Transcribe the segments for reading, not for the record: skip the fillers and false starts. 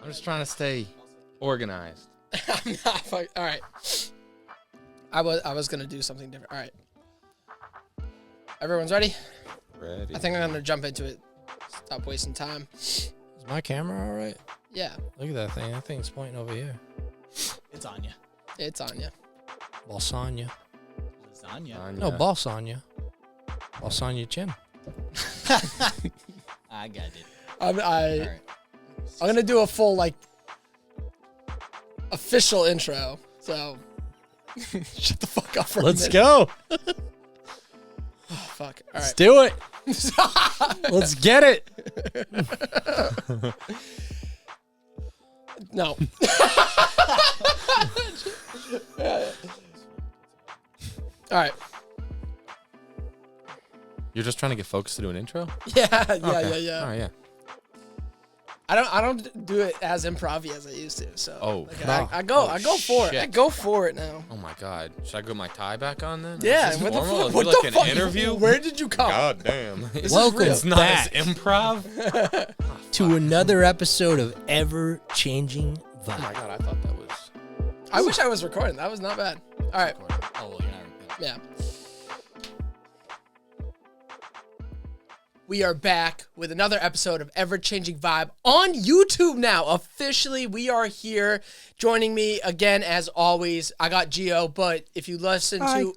I'm just trying to stay organized. I'm not. All right. I was gonna do something different. All right. Everyone's ready? Ready. I think I'm gonna jump into it. Stop wasting time. Is my camera all right? Yeah, Look at that thing. That thing's pointing over here. It's Anya. it's on you. Lasagna. Lasagna. No, Balsanya. Balsanya chin. I got it. I'm All right. gonna do a full official intro. So shut the fuck up for a Let's minute. go. Oh, fuck. All Let's right. do it. Let's get it. No. All right. You're just trying to get focused to do an intro? Yeah. Okay. Yeah. All right, yeah. I don't do it as improv as I used to. So Oh, like, I go for it. shit. I go for it now. Oh my God. Should I put my tie back on then? Yeah. Is this What the formal? fuck? Is What it like the an fuck? interview? Where did you come? God damn. This Welcome is It's real. not back. as improv? To another episode of Ever Changing Oh my Vibe. God, I thought that was... I wish I was recording. That was not bad. All right. Oh, well, you're not. Yeah. We are back with another episode of Ever Changing Vibe on YouTube now. Officially, we are here. Joining me again, as always, I got Gio, but if you listen to...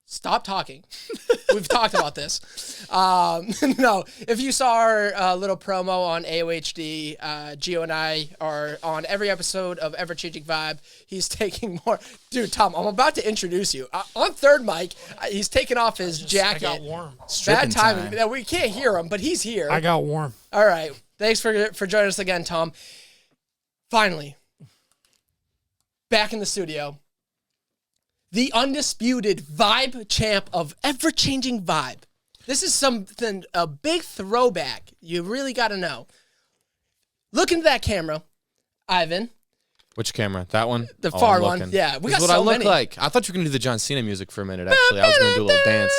Stop talking. We've talked about this. No, if you saw our little promo on AOHD, Gio and I are on every episode of Ever Changing Vibe. He's taking more. Dude, Tom, I'm about to introduce you. On third mic, he's taking off his jacket. I got warm. Bad timing. No, we can't hear him, but he's here. I got warm. All right. Thanks for joining us again, Tom. Finally, back in the studio. The undisputed vibe champ of Ever-Changing Vibe. This is a big throwback. You really got to know. Look into that camera, Ivan. Which camera? That one? The Oh, far I'm one. looking. Yeah, we This got is what so I look many. like. I thought you were going to do the John Cena music for a minute, actually. I was going to do a little dance.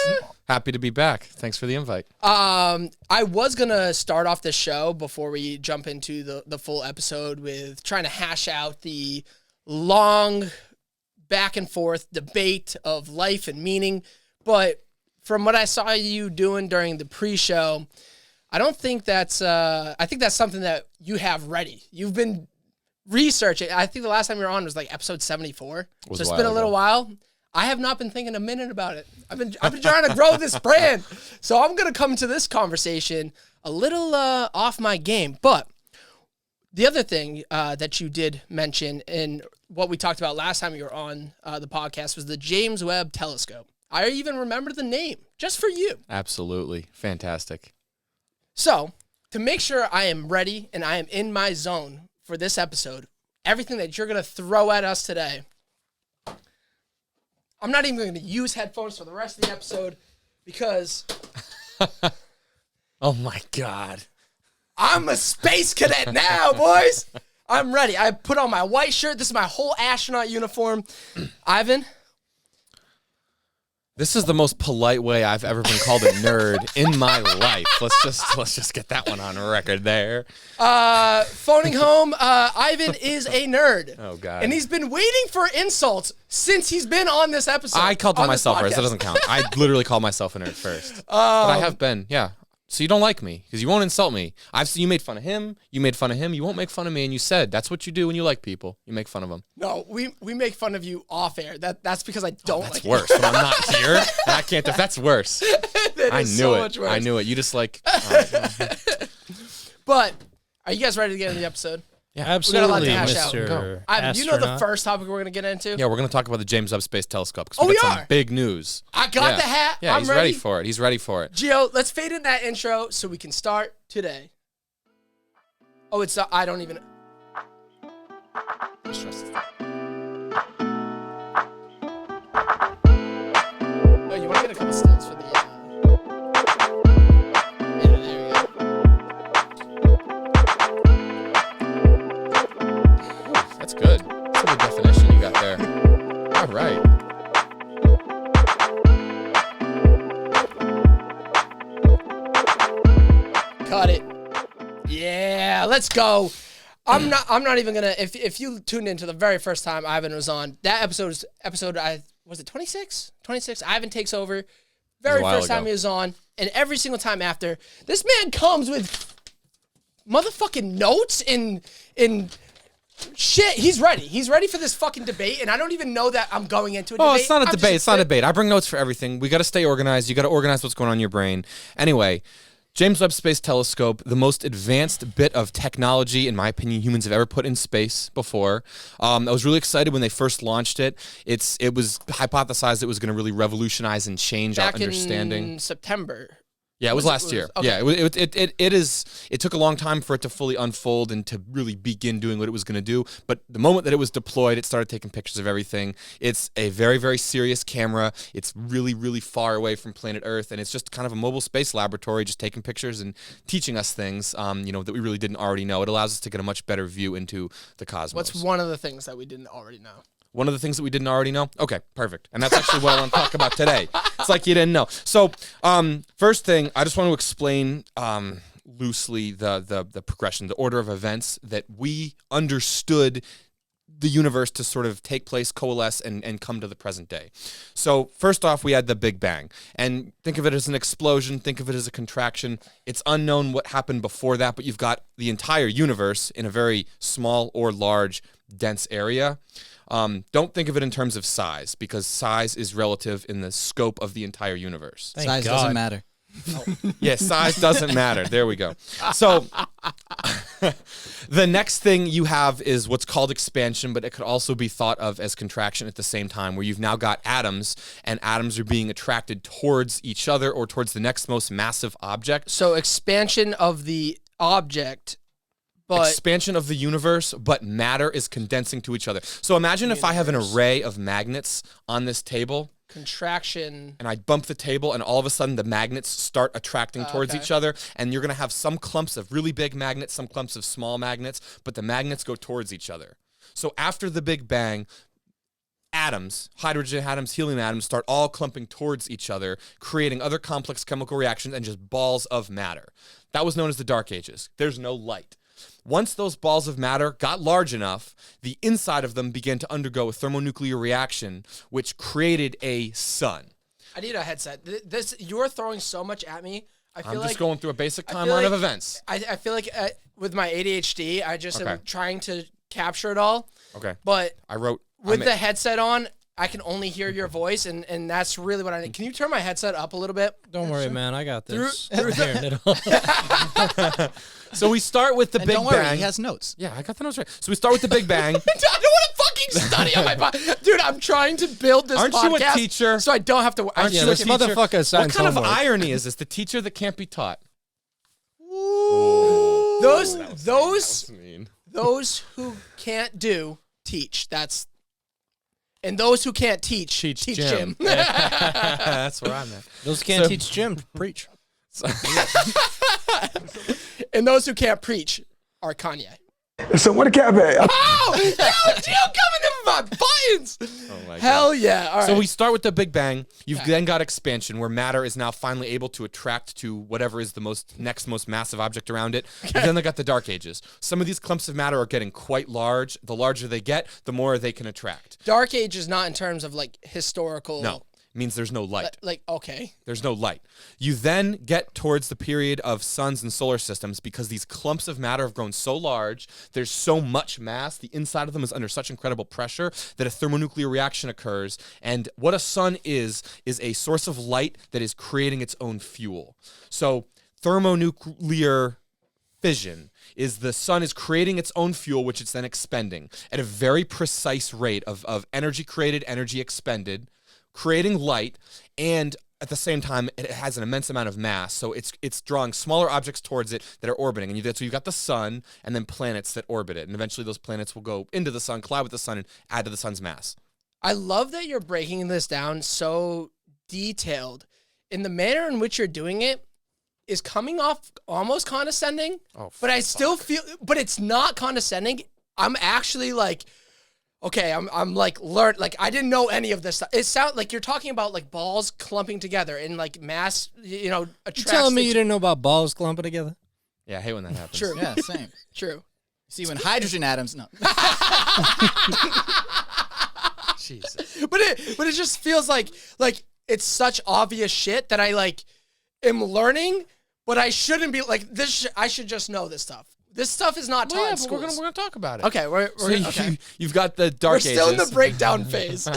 Happy to be back. Thanks for the invite. I was going to start off the show before we jump into the full episode with trying to hash out the long back and forth debate of life and meaning. But from what I saw you doing during the pre-show, I don't think that's, I think that's something that you have ready. You've been researching. I think the last time you were on was like episode 74. Was So it's a been a while little ago. while. I have not been thinking a minute about it. I've been trying to grow this brand. So I'm going to come to this conversation a little off my game. But the other thing that you did mention in what we talked about last time you were on the podcast was the James Webb Telescope. I even remember the name just for you. Absolutely. Fantastic. So to make sure I am ready and I am in my zone for this episode, everything that you're going to throw at us today, I'm not even going to use headphones for the rest of the episode because Oh my God. I'm a space cadet now, boys. I'm ready. I put on my white shirt. This is my whole astronaut uniform. Ivan? This is the most polite way I've ever been called a nerd in my life. Let's just get that one on record there. Phoning home, Ivan is a nerd. Oh God. And he's been waiting for insults since he's been on this episode. I called on this myself first. That podcast. doesn't count. I literally called myself a nerd first. But I have been, yeah. So you don't like me because you won't insult me. You made fun of him. You made fun of him. You won't make fun of me. And you said that's what you do when you like people. You make fun of them. No, we make fun of you off air. That's because I don't like That's you. worse. When I'm not here, I can't. That's worse. That I is knew so it. much worse. I knew it. You just like. All right. But are you guys ready to get into the episode? Yeah, Absolutely, to hash out. Mr. Ivan, do you know the Astronaut. first topic we're going to get into? Yeah, we're gonna talk about the James Webb Space Telescope because Oh, we we got are? some big news. I got the hat. Yeah, I'm he's ready. ready for it. He's ready for it. Gio, let's fade in that intro so we can start today. Oh, it's I don't even. Just trust it. Oh, you want to get a couple stills for the. Yeah, there we go. That's good. That's a good definition you got there. All right. Cut it. Yeah, let's go. I'm not even gonna. If you tuned into the very first time Ivan was on, that episode. Was it 26? 26. Ivan takes over. Very first time he was on, and every single time after, this man comes with motherfucking notes in shit. He's ready. He's ready for this fucking debate, and I don't even know that I'm going into a debate. Oh, it's not a debate. It's not a debate. I bring notes for everything. We got to stay organized. You got to organize what's going on in your brain. Anyway, James Webb Space Telescope, the most advanced bit of technology, in my opinion, humans have ever put in space before. I was really excited when they first launched it. It was hypothesized it was going to really revolutionize and change our understanding. In September. Yeah, it was last year. Okay. Yeah, it took a long time for it to fully unfold and to really begin doing what it was going to do. But the moment that it was deployed, it started taking pictures of everything. It's a very, very serious camera. It's really, really far away from planet Earth, and it's just kind of a mobile space laboratory, just taking pictures and teaching us things, that we really didn't already know. It allows us to get a much better view into the cosmos. What's one of the things that we didn't already know? One of the things that we didn't already know? Okay, perfect. And that's actually what I want to talk about today. It's like you didn't know. So, first thing, I just want to explain loosely the progression, the order of events that we understood the universe to sort of take place, coalesce, and come to the present day. So, first off, we had the Big Bang. And think of it as an explosion, think of it as a contraction. It's unknown what happened before that, but you've got the entire universe in a very small or large, dense area. Don't think of it in terms of size, because size is relative in the scope of the entire universe. Size doesn't matter. Yeah, size doesn't matter. There we go. So the next thing you have is what's called expansion, but it could also be thought of as contraction at the same time, where you've now got atoms, and atoms are being attracted towards each other or towards the next most massive object. So expansion of the object. But expansion of the universe, but matter is condensing to each other. So imagine if I have an array of magnets on this table. Contraction. And I bump the table, and all of a sudden the magnets start attracting towards each other. And you're going to have some clumps of really big magnets, some clumps of small magnets, but the magnets go towards each other. So after the Big Bang, atoms, hydrogen atoms, helium atoms, start all clumping towards each other, creating other complex chemical reactions and just balls of matter. That was known as the Dark Ages. There's no light. Once those balls of matter got large enough, the inside of them began to undergo a thermonuclear reaction, which created a sun. I need a headset. You're throwing so much at me. I'm just going through a basic timeline of events. I feel like with my ADHD, I just am trying to capture it all. Okay. But with the headset on, I can only hear your voice, and that's really what I need. Can you turn my headset up a little bit? Don't worry, man. I got this. Through hearing it all. So we start with the Big don't worry, Bang. he has notes. Yeah, I got the notes right. So we start with the Big Bang. I don't want to fucking study on my podcast. Dude, I'm trying to build this Aren't podcast you a teacher? so I don't have to. Aren't you a this teacher? motherfucker assigns What kind of homework. irony is this? The teacher that can't be taught. Those who can't do, teach. And those who can't teach Jim. That's where I'm at. Those who can't teach Jim, preach. And those who can't preach are Kanye. So what a cat bag. Oh, yo, Gio coming in with my buttons. Oh my God. Hell yeah. All right. So we start with the Big Bang. You've then got expansion, where matter is now finally able to attract to whatever is the next most massive object around it. Then they got the Dark Ages. Some of these clumps of matter are getting quite large. The larger they get, the more they can attract. Dark Age is not in terms of like historical. No. Means there's no light. Okay. There's no light. You then get towards the period of suns and solar systems, because these clumps of matter have grown so large, there's so much mass, the inside of them is under such incredible pressure that a thermonuclear reaction occurs. And what a sun is a source of light that is creating its own fuel. So thermonuclear fission is the sun is creating its own fuel, which it's then expending at a very precise rate of energy created, energy expended, creating light, and at the same time, it has an immense amount of mass, so it's drawing smaller objects towards it that are orbiting. And so you've got the sun and then planets that orbit it, and eventually those planets will go into the sun, collide with the sun, and add to the sun's mass. I love that you're breaking this down so detailed. In the manner in which you're doing it is coming off almost condescending, but I still feel, but it's not condescending. I'm actually like, okay, I'm like learned, like I didn't know any of this stuff. It sounds like you're talking about like balls clumping together and like mass, attracts. You telling me you didn't know about balls clumping together? Yeah, I hate when that happens. True. Yeah, same. True. See, when hydrogen atoms, no. Jesus. But it just feels like it's such obvious shit that I like am learning, but I shouldn't be like this. I should just know this stuff. This stuff is not taught in But schools. we're gonna talk about it. Okay, we're So okay. you've got the dark We're still in ages. the breakdown phase.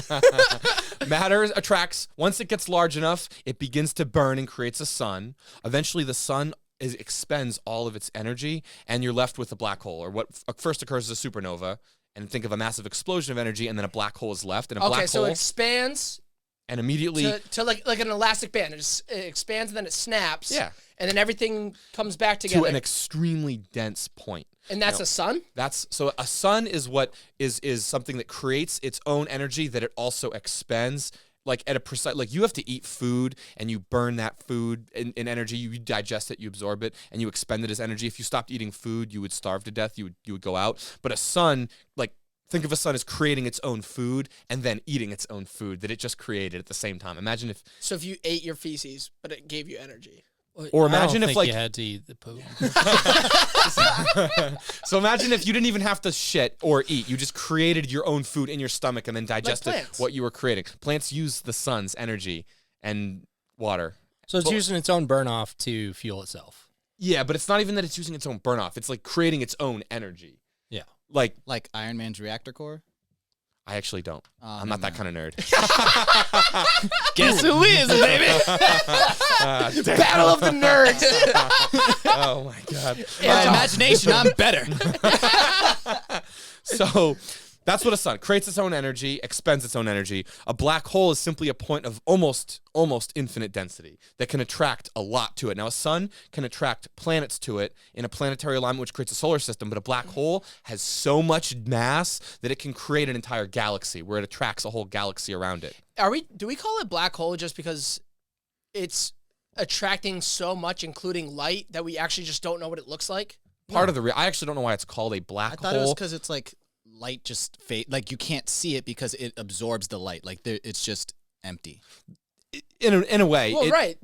Matter attracts. Once it gets large enough, it begins to burn and creates a sun. Eventually, the sun expends all of its energy, and you're left with a black hole, or what first occurs as a supernova. And think of a massive explosion of energy, and then a black hole is left, and a black So hole, it expands and immediately, to like an elastic band. It expands and then it snaps. Yeah. And then everything comes back to together. an extremely dense point. And that's Now, a sun? That's so a sun is what is something that creates its own energy that it also expends. Like at a precise, like you have to eat food and you burn that food in energy. You digest it, you absorb it, and you expend it as energy. If you stopped eating food, you would starve to death. You would go out. But a sun, like think of a sun as creating its own food and then eating its own food that it just created at the same time. Imagine if. So if you ate your feces, but it gave you energy. Or I don't imagine if think like you had to eat the poop. So imagine if you didn't even have to shit or eat. You just created your own food in your stomach and then digested plants. what you were creating. Plants use the sun's energy and water. So it's using its own burn off to fuel itself. Yeah, but it's not even that it's using its own burn off. It's like creating its own energy. Yeah. Like Like Iron Man's reactor core. I actually don't. Oh, I'm not that kind of nerd. Guess who is, baby? Battle of the nerds. Oh my god. My imagination, I'm better. So that's what a sun creates its own energy, expends its own energy. A black hole is simply a point of almost infinite density that can attract a lot to it. Now, a sun can attract planets to it in a planetary alignment, which creates a solar system, but a black hole has so much mass that it can create an entire galaxy where it attracts a whole galaxy around it. Do we call it black hole just because it's attracting so much, including light, that we actually just don't know what it looks like? Part of the I actually don't know why it's called a I black thought it was hole. because it's like light just fade. Like you can't see it because it absorbs the light. Like it's just empty. In a way, Well, right.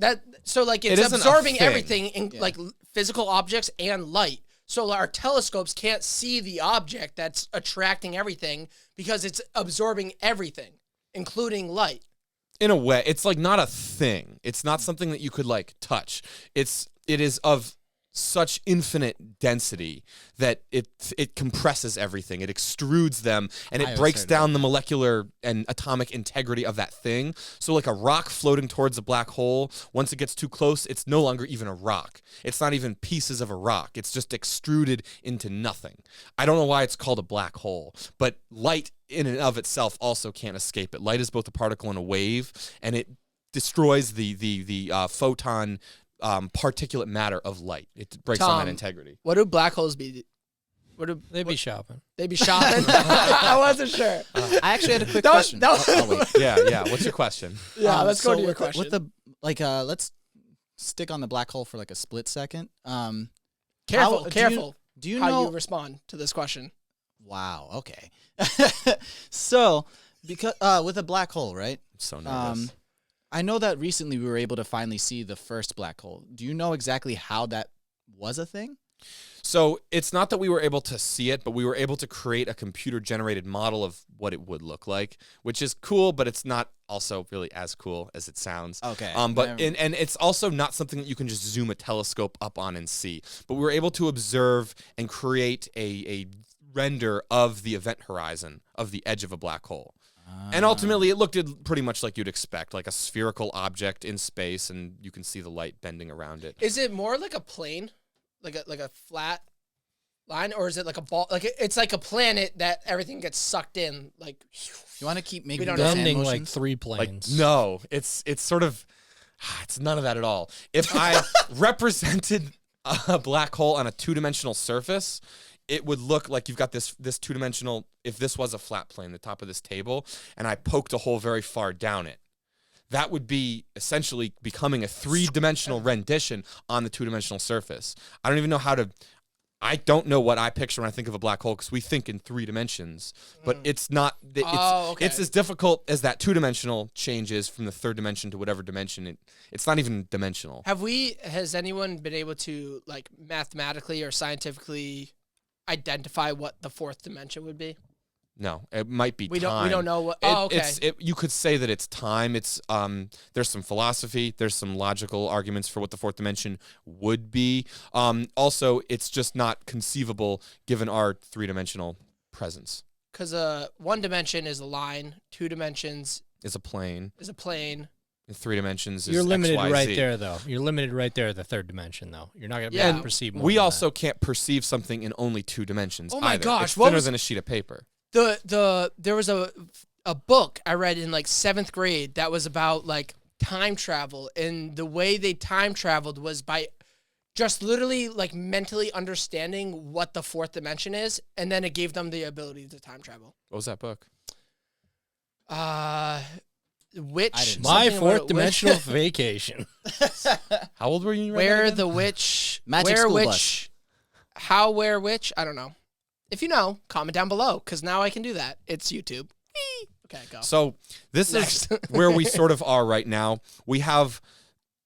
So like it's isn't a absorbing thing. everything in like physical objects and light. So our telescopes can't see the object that's attracting everything because it's absorbing everything, including light. in a way, it's like not a thing. It's not something that you could like touch. It is of such infinite density that it compresses everything. It extrudes them and it breaks down the molecular and atomic integrity of that thing. So like a rock floating towards a black hole, once it gets too close, it's no longer even a rock. It's not even pieces of a rock. It's just extruded into nothing. I don't know why it's called a black hole, but light in and of itself also can't escape it. Light is both a particle and a wave, and it destroys the photon particulate matter of light. It breaks down that integrity. What do black holes be? They'd be shopping. They be shopping? I wasn't sure. I actually had a quick question. Wait. Yeah. What's your question? Yeah, let's go so to your with question. With the let's stick on the black hole for like a split second. Careful. Do you how know? you respond to this question? Wow. Okay. So, because with a black hole, right? I'm so nervous. I know that recently we were able to finally see the first black hole. Do you know exactly how that was a thing? So it's not that we were able to see it, but we were able to create a computer-generated model of what it would look like, which is cool, but it's not also really as cool as it sounds. Okay. But and it's also not something that you can just zoom a telescope up on and see. But we were able to observe and create a render of the event horizon of the edge of a black hole. And ultimately, it looked pretty much like you'd expect, like a spherical object in space, and you can see the light bending around it. Is it more like a plane, like a flat line, or is it like a ball? Like it's like a planet that everything gets sucked in. Like You want to keep making don't the know. hand Bending like motions? 3 Like planes. no, it's sort of, it's none of that at all. If I represented a black hole on a two-dimensional surface, it would look like you've got this two-dimensional, if this was a flat plane, the top of this table, and I poked a hole very far down it. That would be essentially becoming a three-dimensional rendition on the two-dimensional surface. I don't even know I don't know what I picture when I think of a black hole, because we think in 3 dimensions, but it's not, okay. it's as difficult as that two-dimensional changes from the third dimension to whatever dimension. It's not even dimensional. has anyone been able to like mathematically or scientifically identify what the fourth dimension would be? No, it might be We time. don't know what. You could say that it's time. It's there's some philosophy, there's some logical arguments for what the fourth dimension would be. Also, it's just not conceivable given our three-dimensional presence. Because one dimension is a line, 2 dimensions Is a plane. is a plane. In 3 dimensions is You're limited X, Y, right Z. there, though. You're limited right there at the third dimension, though. You're not going to be Yeah. able to perceive more. We than also that. can't perceive something in only 2 dimensions. Oh my either. gosh, It's what thinner was- than a sheet of paper. There was a book I read in like 7th grade that was about like time travel, and the way they time traveled was by just literally like mentally understanding what the fourth dimension is, and then it gave them the ability to time travel. What was that book? Witch. I didn't- My something about fourth a witch. dimensional vacation. How old were you? when you read that Where again? the witch. Magic where School witch. Bus. How, where, which. I don't know. If you know, comment down below, because now I can do that. It's YouTube. Whee! Okay, go. So this Next. is where we sort of are right now. We have,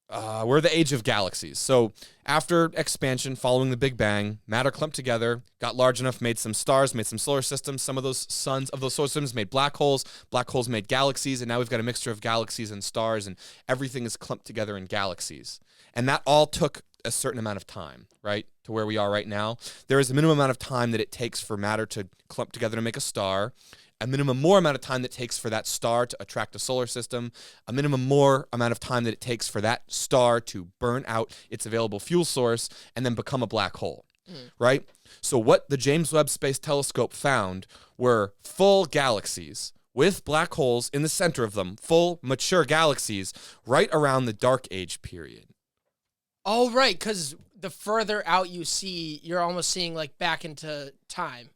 we're the age of galaxies. So after expansion, following the Big Bang, matter clumped together, got large enough, made some stars, made some solar systems. Some of those suns of those solar systems made black holes. Black holes made galaxies, and now we've got a mixture of galaxies and stars, and everything is clumped together in galaxies. And that all took a certain amount of time, right, to where we are right now. There is a minimum amount of time that it takes for matter to clump together to make a star, a minimum more amount of time that it takes for that star to attract a solar system, a minimum more amount of time that it takes for that star to burn out its available fuel source and then become a black hole, right? So what the James Webb Space Telescope found were full galaxies with black holes in the center of them, full mature galaxies right around the Dark Age period. Oh, right, because the further out you see, you're almost seeing like back into time.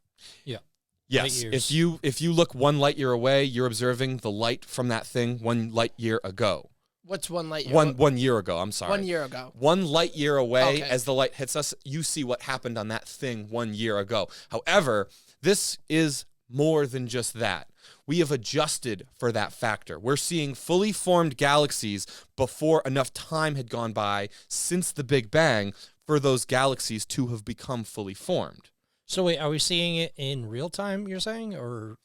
Yes, Light years. if you look 1 light year away, you're observing the light from that thing 1 light year ago. What's 1 light year? 1 year ago, I'm sorry. 1 year ago. 1 light year away, Okay. as the light hits us, you see what happened on that thing 1 year ago. However, this is more than just that. We have adjusted for that factor. We're seeing fully formed galaxies before enough time had gone by since the Big Bang for those galaxies to have become fully formed. So wait, are we seeing it in real time, you're saying? Or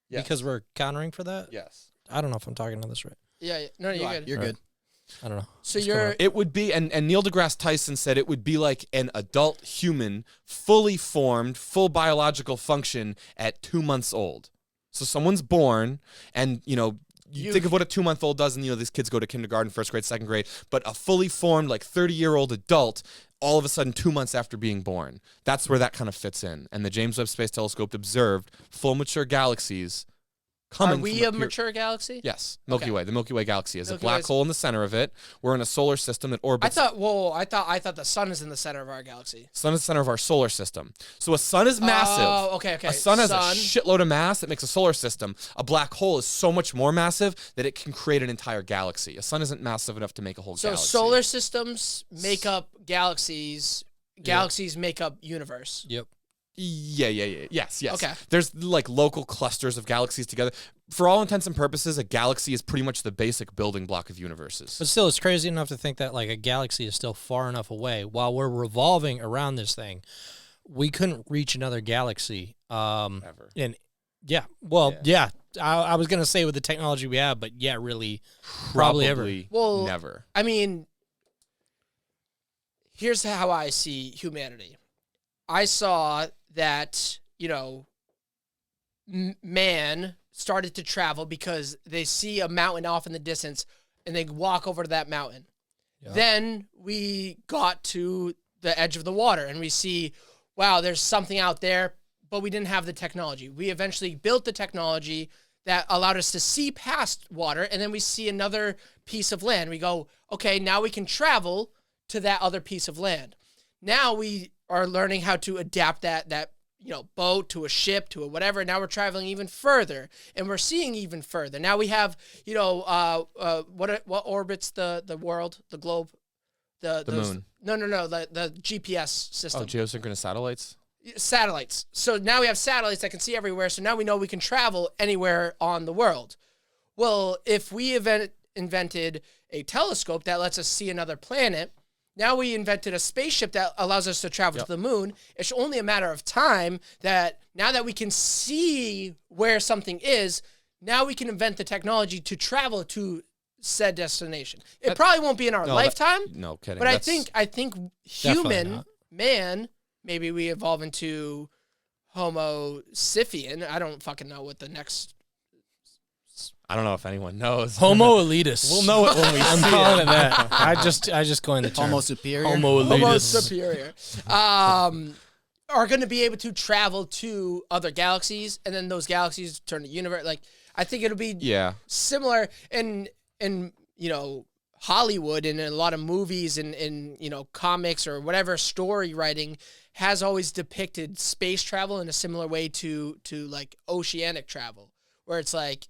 Yes. because we're countering for that? Yes. I don't know if I'm talking on this right. Yeah. No, you're good. You're good. I don't know. So What's you're going on? It would be, and Neil deGrasse Tyson said it would be like an adult human, fully formed, full biological function at 2 months old. So someone's born, and, you think of what a 2-month-old does, and, these kids go to kindergarten, 1st grade, 2nd grade, but a fully formed, like 30-year-old adult, all of a sudden 2 months after being born. That's where that kind of fits in. And the James Webb Space Telescope observed full mature galaxies coming Are we from a mature galaxy? Yes, Milky Okay. Way. The Milky Way galaxy is a Milky black Way's- hole in the center of it. We're in a solar system that I orbits. thought the sun is in the center of our galaxy. Sun is the center of our solar system. So a sun is massive. Oh, okay. A sun has a shitload of mass that makes a solar system. A black hole is so much more massive that it can create an entire galaxy. A sun isn't massive enough to make a whole So galaxy. solar systems make up galaxies. Galaxies make up universe. Yep. Yeah. Yes. Okay. There's like local clusters of galaxies together. For all intents and purposes, a galaxy is pretty much the basic building block of universes. But still, it's crazy enough to think that like a galaxy is still far enough away while we're revolving around this thing. We couldn't reach another galaxy. Ever. And yeah, well, yeah. I was gonna say with the technology we have, but yeah, really, probably ever. Well, never. I mean, here's how I see humanity. I saw that, man started to travel because they see a mountain off in the distance and they walk over to that mountain. Yeah. Then we got to the edge of the water and we see, wow, there's something out there, but we didn't have the technology. We eventually built the technology that allowed us to see past water, and then we see another piece of land. We go, okay, now we can travel to that other piece of land. Now we are learning how to adapt that boat to a ship to a whatever. Now we're traveling even further, and we're seeing even further. Now we have, what orbits the world, the globe, the moon. No, the GPS system. Oh, geosynchronous satellites? Satellites. So now we have satellites that can see everywhere. So now we know we can travel anywhere on the world. Well, if we invented a telescope that lets us see another planet, Now we invented a spaceship that allows us to travel to the moon. It's only a matter of time that now that we can see where something is, now we can invent the technology to travel to said destination. It probably won't be in our lifetime. No kidding. But I think human, not. maybe we evolve into Homo sapien. I don't fucking know what the next. I don't know if anyone knows. Homo elitist. We'll know it when we I'm see calling it. it that. I just coined the term. Homo superior. Homo elitist. Homo superior. Are going to be able to travel to other galaxies, and then those galaxies turn to universe. Like, I think it'll be similar in Hollywood and in a lot of movies and comics or whatever story writing has always depicted space travel in a similar way to like oceanic travel, where it's like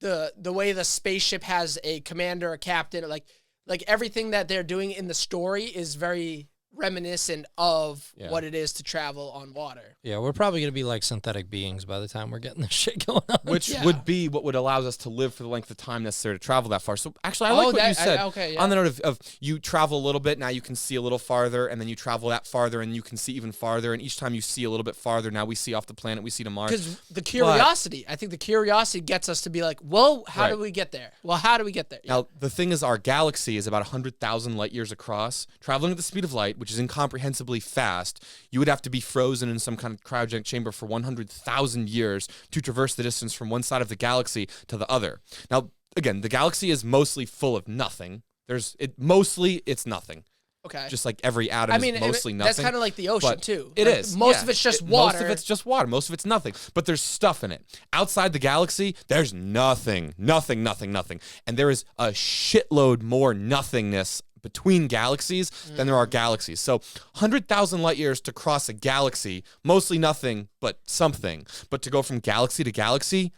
the way the spaceship has a commander, a captain, like everything that they're doing in the story is very reminiscent of what it is to travel on water. Yeah, we're probably going to be like synthetic beings by the time we're getting this shit going on. Which would be what would allow us to live for the length of time necessary to travel that far. So actually, I like what you said. On the note of you travel a little bit, now you can see a little farther, and then you travel that farther, and you can see even farther. And each time you see a little bit farther, now we see off the planet, we see to Mars. Because the curiosity, I think the curiosity gets us to be like, well, how do we get there? Well, how do we get there? Now, the thing is, our galaxy is about 100,000 light years across. Traveling at the speed of light, which is incomprehensibly fast, you would have to be frozen in some kind of cryogenic chamber for 100,000 years to traverse the distance from one side of the galaxy to the other. Now, again, the galaxy is mostly full of nothing. It's nothing. Okay. Just like every atom is mostly nothing. That's kind of like the ocean, too. It is. Most of it's just water. Most of it's just water. Most of it's nothing. But there's stuff in it. Outside the galaxy, there's nothing. Nothing, nothing, nothing. And there is a shitload more nothingness between galaxies than there are galaxies. So 100,000 light years to cross a galaxy, mostly nothing, but something. But to go from galaxy to galaxy,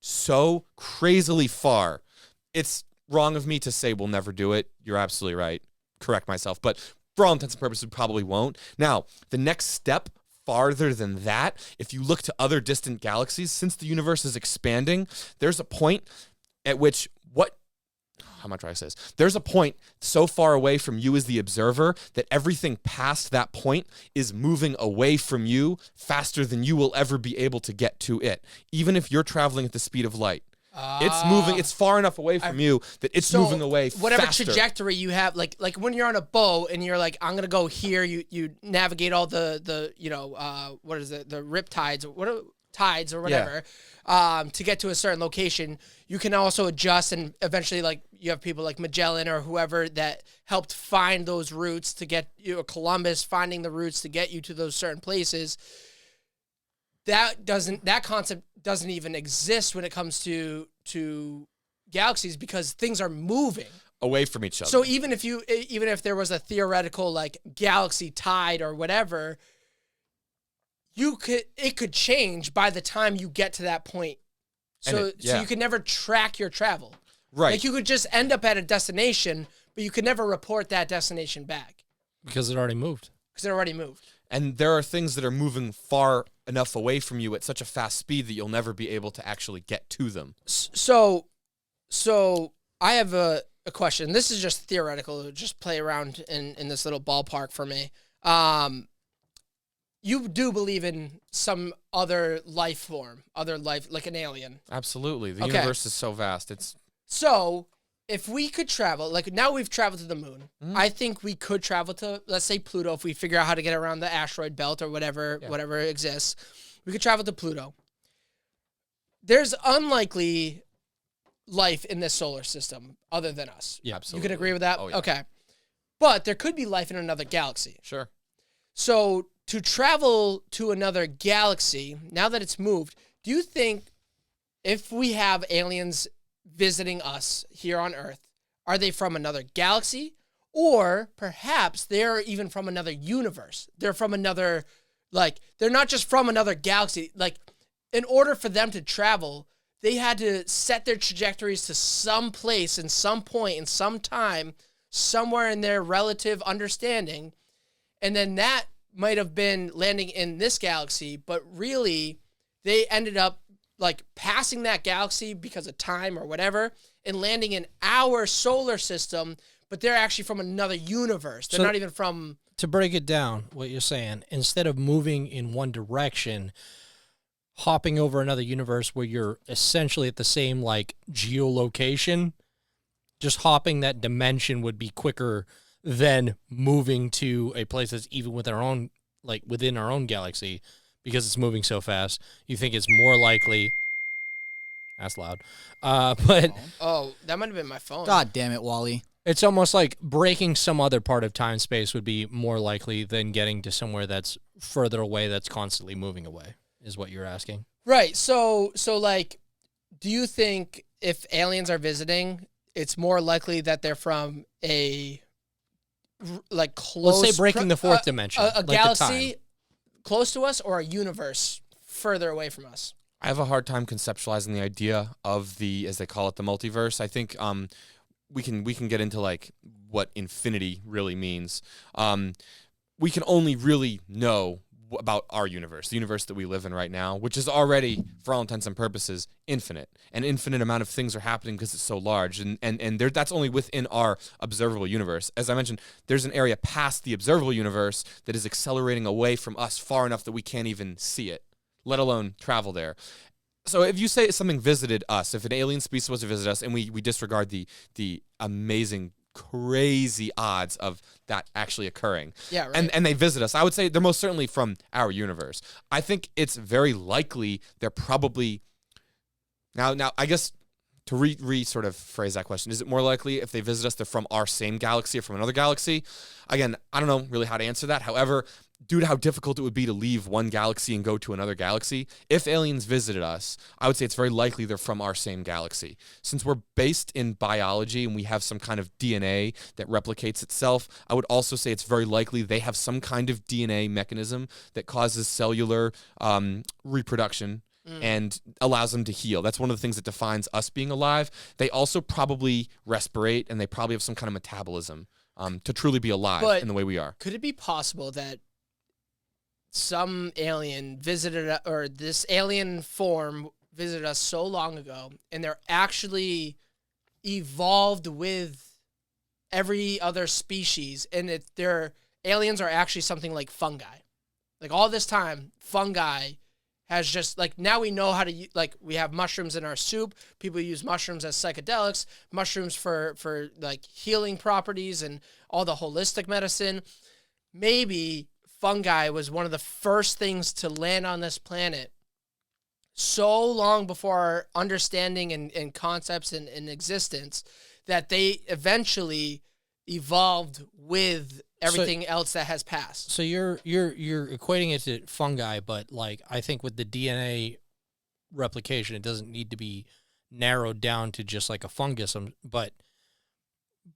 so crazily far. It's wrong of me to say we'll never do it. You're absolutely right. Correct myself. But for all intents and purposes, we probably won't. Now, the next step farther than that, if you look to other distant galaxies, since the universe is expanding, there's a point at which how much do I say this? There's a point so far away from you as the observer that everything past that point is moving away from you faster than you will ever be able to get to it, even if you're traveling at the speed of light. It's moving. It's far enough away from you that it's moving away whatever faster. Trajectory you have, like when you're on a boat and you're like, I'm gonna go here. You navigate all the what is it, the rip tides, tides or whatever, to get to a certain location. You can also adjust, and eventually, like, you have people like Magellan or whoever that helped find those routes to get you, Columbus finding the routes to get you to those certain places. That concept doesn't even exist when it comes to galaxies, because things are moving away from each other. So even if there was a theoretical like galaxy tide or whatever, it could change by the time you get to that point. So you could never track your travel. Right. Like, you could just end up at a destination, but you could never report that destination back. Because it already moved. And there are things that are moving far enough away from you at such a fast speed that you'll never be able to actually get to them. So I have a question. This is just theoretical. Just play around in this little ballpark for me. You do believe in some other life form, like an alien? Absolutely. The universe is so vast. So if we could travel, like now we've traveled to the moon, I think we could travel to, let's say, Pluto. If we figure out how to get around the asteroid belt or whatever exists, we could travel to Pluto. There's unlikely life in this solar system other than us. Yeah, absolutely. You can agree with that? Oh, yeah. Okay. But there could be life in another galaxy. Sure. So to travel to another galaxy, now that it's moved, do you think if we have aliens visiting us here on Earth, are they from another galaxy? Or perhaps they're even from another universe. They're from another, like, they're not just from another galaxy. Like, in order for them to travel, they had to set their trajectories to some place in some point in some time, somewhere in their relative understanding. And then that might have been landing in this galaxy, but really they ended up like passing that galaxy because of time or whatever and landing in our solar system, but they're actually from another universe. They're not even from. To break it down, what you're saying, instead of moving in one direction, hopping over another universe where you're essentially at the same like geolocation, just hopping that dimension would be quicker than moving to a place that's even with our own, like within our own galaxy, because it's moving so fast. You think it's more likely. That's loud. But Oh, that might have been my phone. God damn it, wALiE. it's almost like breaking some other part of time space would be more likely than getting to somewhere that's further away that's constantly moving away, is what you're asking. Right. So like, do you think if aliens are visiting, it's more likely that they're from a like close? Let's say breaking the fourth dimension, a like the galaxy time. close to us, or a universe further away from us? I have a hard time conceptualizing the idea of the, as they call it, the multiverse. I think we can get into like what infinity really means. We can only really know about our universe, the universe that we live in right now, which is already, for all intents and purposes, infinite. An infinite amount of things are happening because it's so large, and that's only within our observable universe. As I mentioned, there's an area past the observable universe that is accelerating away from us far enough that we can't even see it, let alone travel there. So if you say something visited us, if an alien species was to visit us, and we disregard the amazing, crazy odds of that actually occurring, Yeah, right. and they visit us, I would say they're most certainly from our universe. I think it's very likely they're probably now I guess to sort of phrase that question, is it more likely if they visit us they're from our same galaxy or from another galaxy? Again, I don't know really how to answer that. However, due to how difficult it would be to leave one galaxy and go to another galaxy, if aliens visited us, I would say it's very likely they're from our same galaxy. Since we're based in biology and we have some kind of DNA that replicates itself, I would also say it's very likely they have some kind of DNA mechanism that causes cellular reproduction and allows them to heal. That's one of the things that defines us being alive. They also probably respirate, and they probably have some kind of metabolism to truly be alive But in the way we are. Could it be possible that some alien visited, or this alien form visited us so long ago, and they're actually evolved with every other species, and their aliens are actually something like fungi? Like all this time, fungi has just, like, now we know how to, like, we have mushrooms in our soup. People use mushrooms as psychedelics, mushrooms for like healing properties and all the holistic medicine. Maybe fungi was one of the first things to land on this planet so long before our understanding and concepts and existence, that they eventually evolved with everything else that has passed. So you're equating it to fungi, but like I think with the DNA replication, it doesn't need to be narrowed down to just like a fungus, but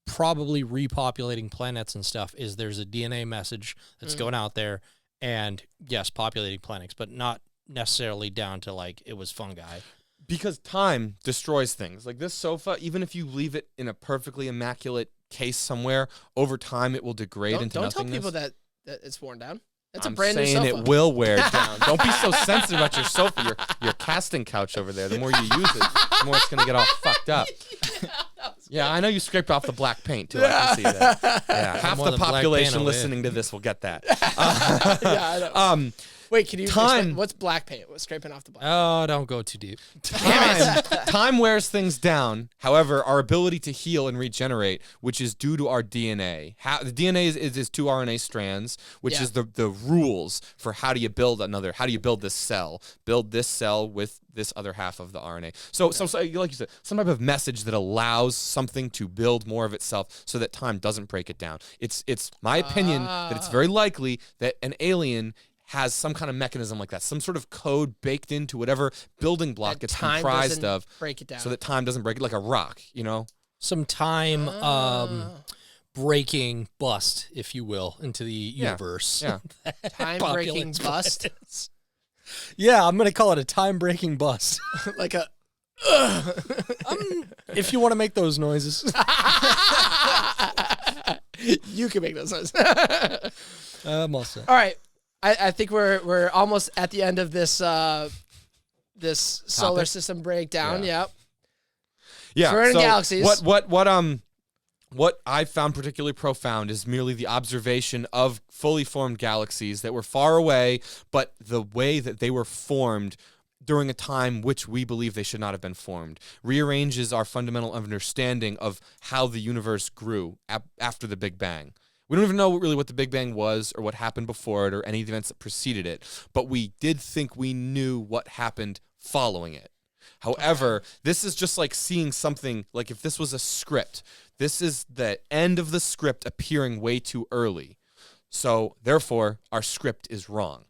probably repopulating planets and stuff is there's a DNA message that's going out there, and yes, populating planets, but not necessarily down to like it was fungi. Because time destroys things. Like this sofa, even if you leave it in a perfectly immaculate case somewhere, over time it will degrade into don't nothingness. tell people that it's worn down. It's I'm a brand new saying sofa. it will wear down. Don't be so sensitive about your sofa, your casting couch over there. The more you use it, the more it's going to get all fucked up. Yeah, I know you scraped off the black paint, too. I can see that. Yeah, half more the than black population paint, listening to this will get that. Yeah, I know. Wait, can you explain what's black paint? What's scraping off the black? Oh, don't go too deep. Time wears things down. However, our ability to heal and regenerate, which is due to our DNA. The DNA is two RNA strands, which is the rules for how do you build this cell. Build this cell with this other half of the RNA. So like you said, some type of message that allows something to build more of itself so that time doesn't break it down. It's my opinion that it's very likely that an alien has some kind of mechanism like that, some sort of code baked into whatever building block That it's time comprised doesn't of, break it down. so that time doesn't break it, like a rock, you know? Some time breaking bust, if you will, into the universe. Yeah. Time breaking Populates bust, planets. Yeah, I'm gonna call it a time breaking bust. like a. If you want to make those noises. You can make those noises. I'm all set. All right, I think we're almost at the end of this this solar system breakdown. Yeah. Yep. Yeah. So we're in galaxies. what I found particularly profound is merely the observation of fully formed galaxies that were far away, but the way that they were formed during a time which we believe they should not have been formed rearranges our fundamental understanding of how the universe grew after the Big Bang. We don't even know really what the Big Bang was or what happened before it or any events that preceded it, but we did think we knew what happened following it. However, this is just like seeing something, like if this was a script, this is the end of the script appearing way too early. So, therefore, our script is wrong.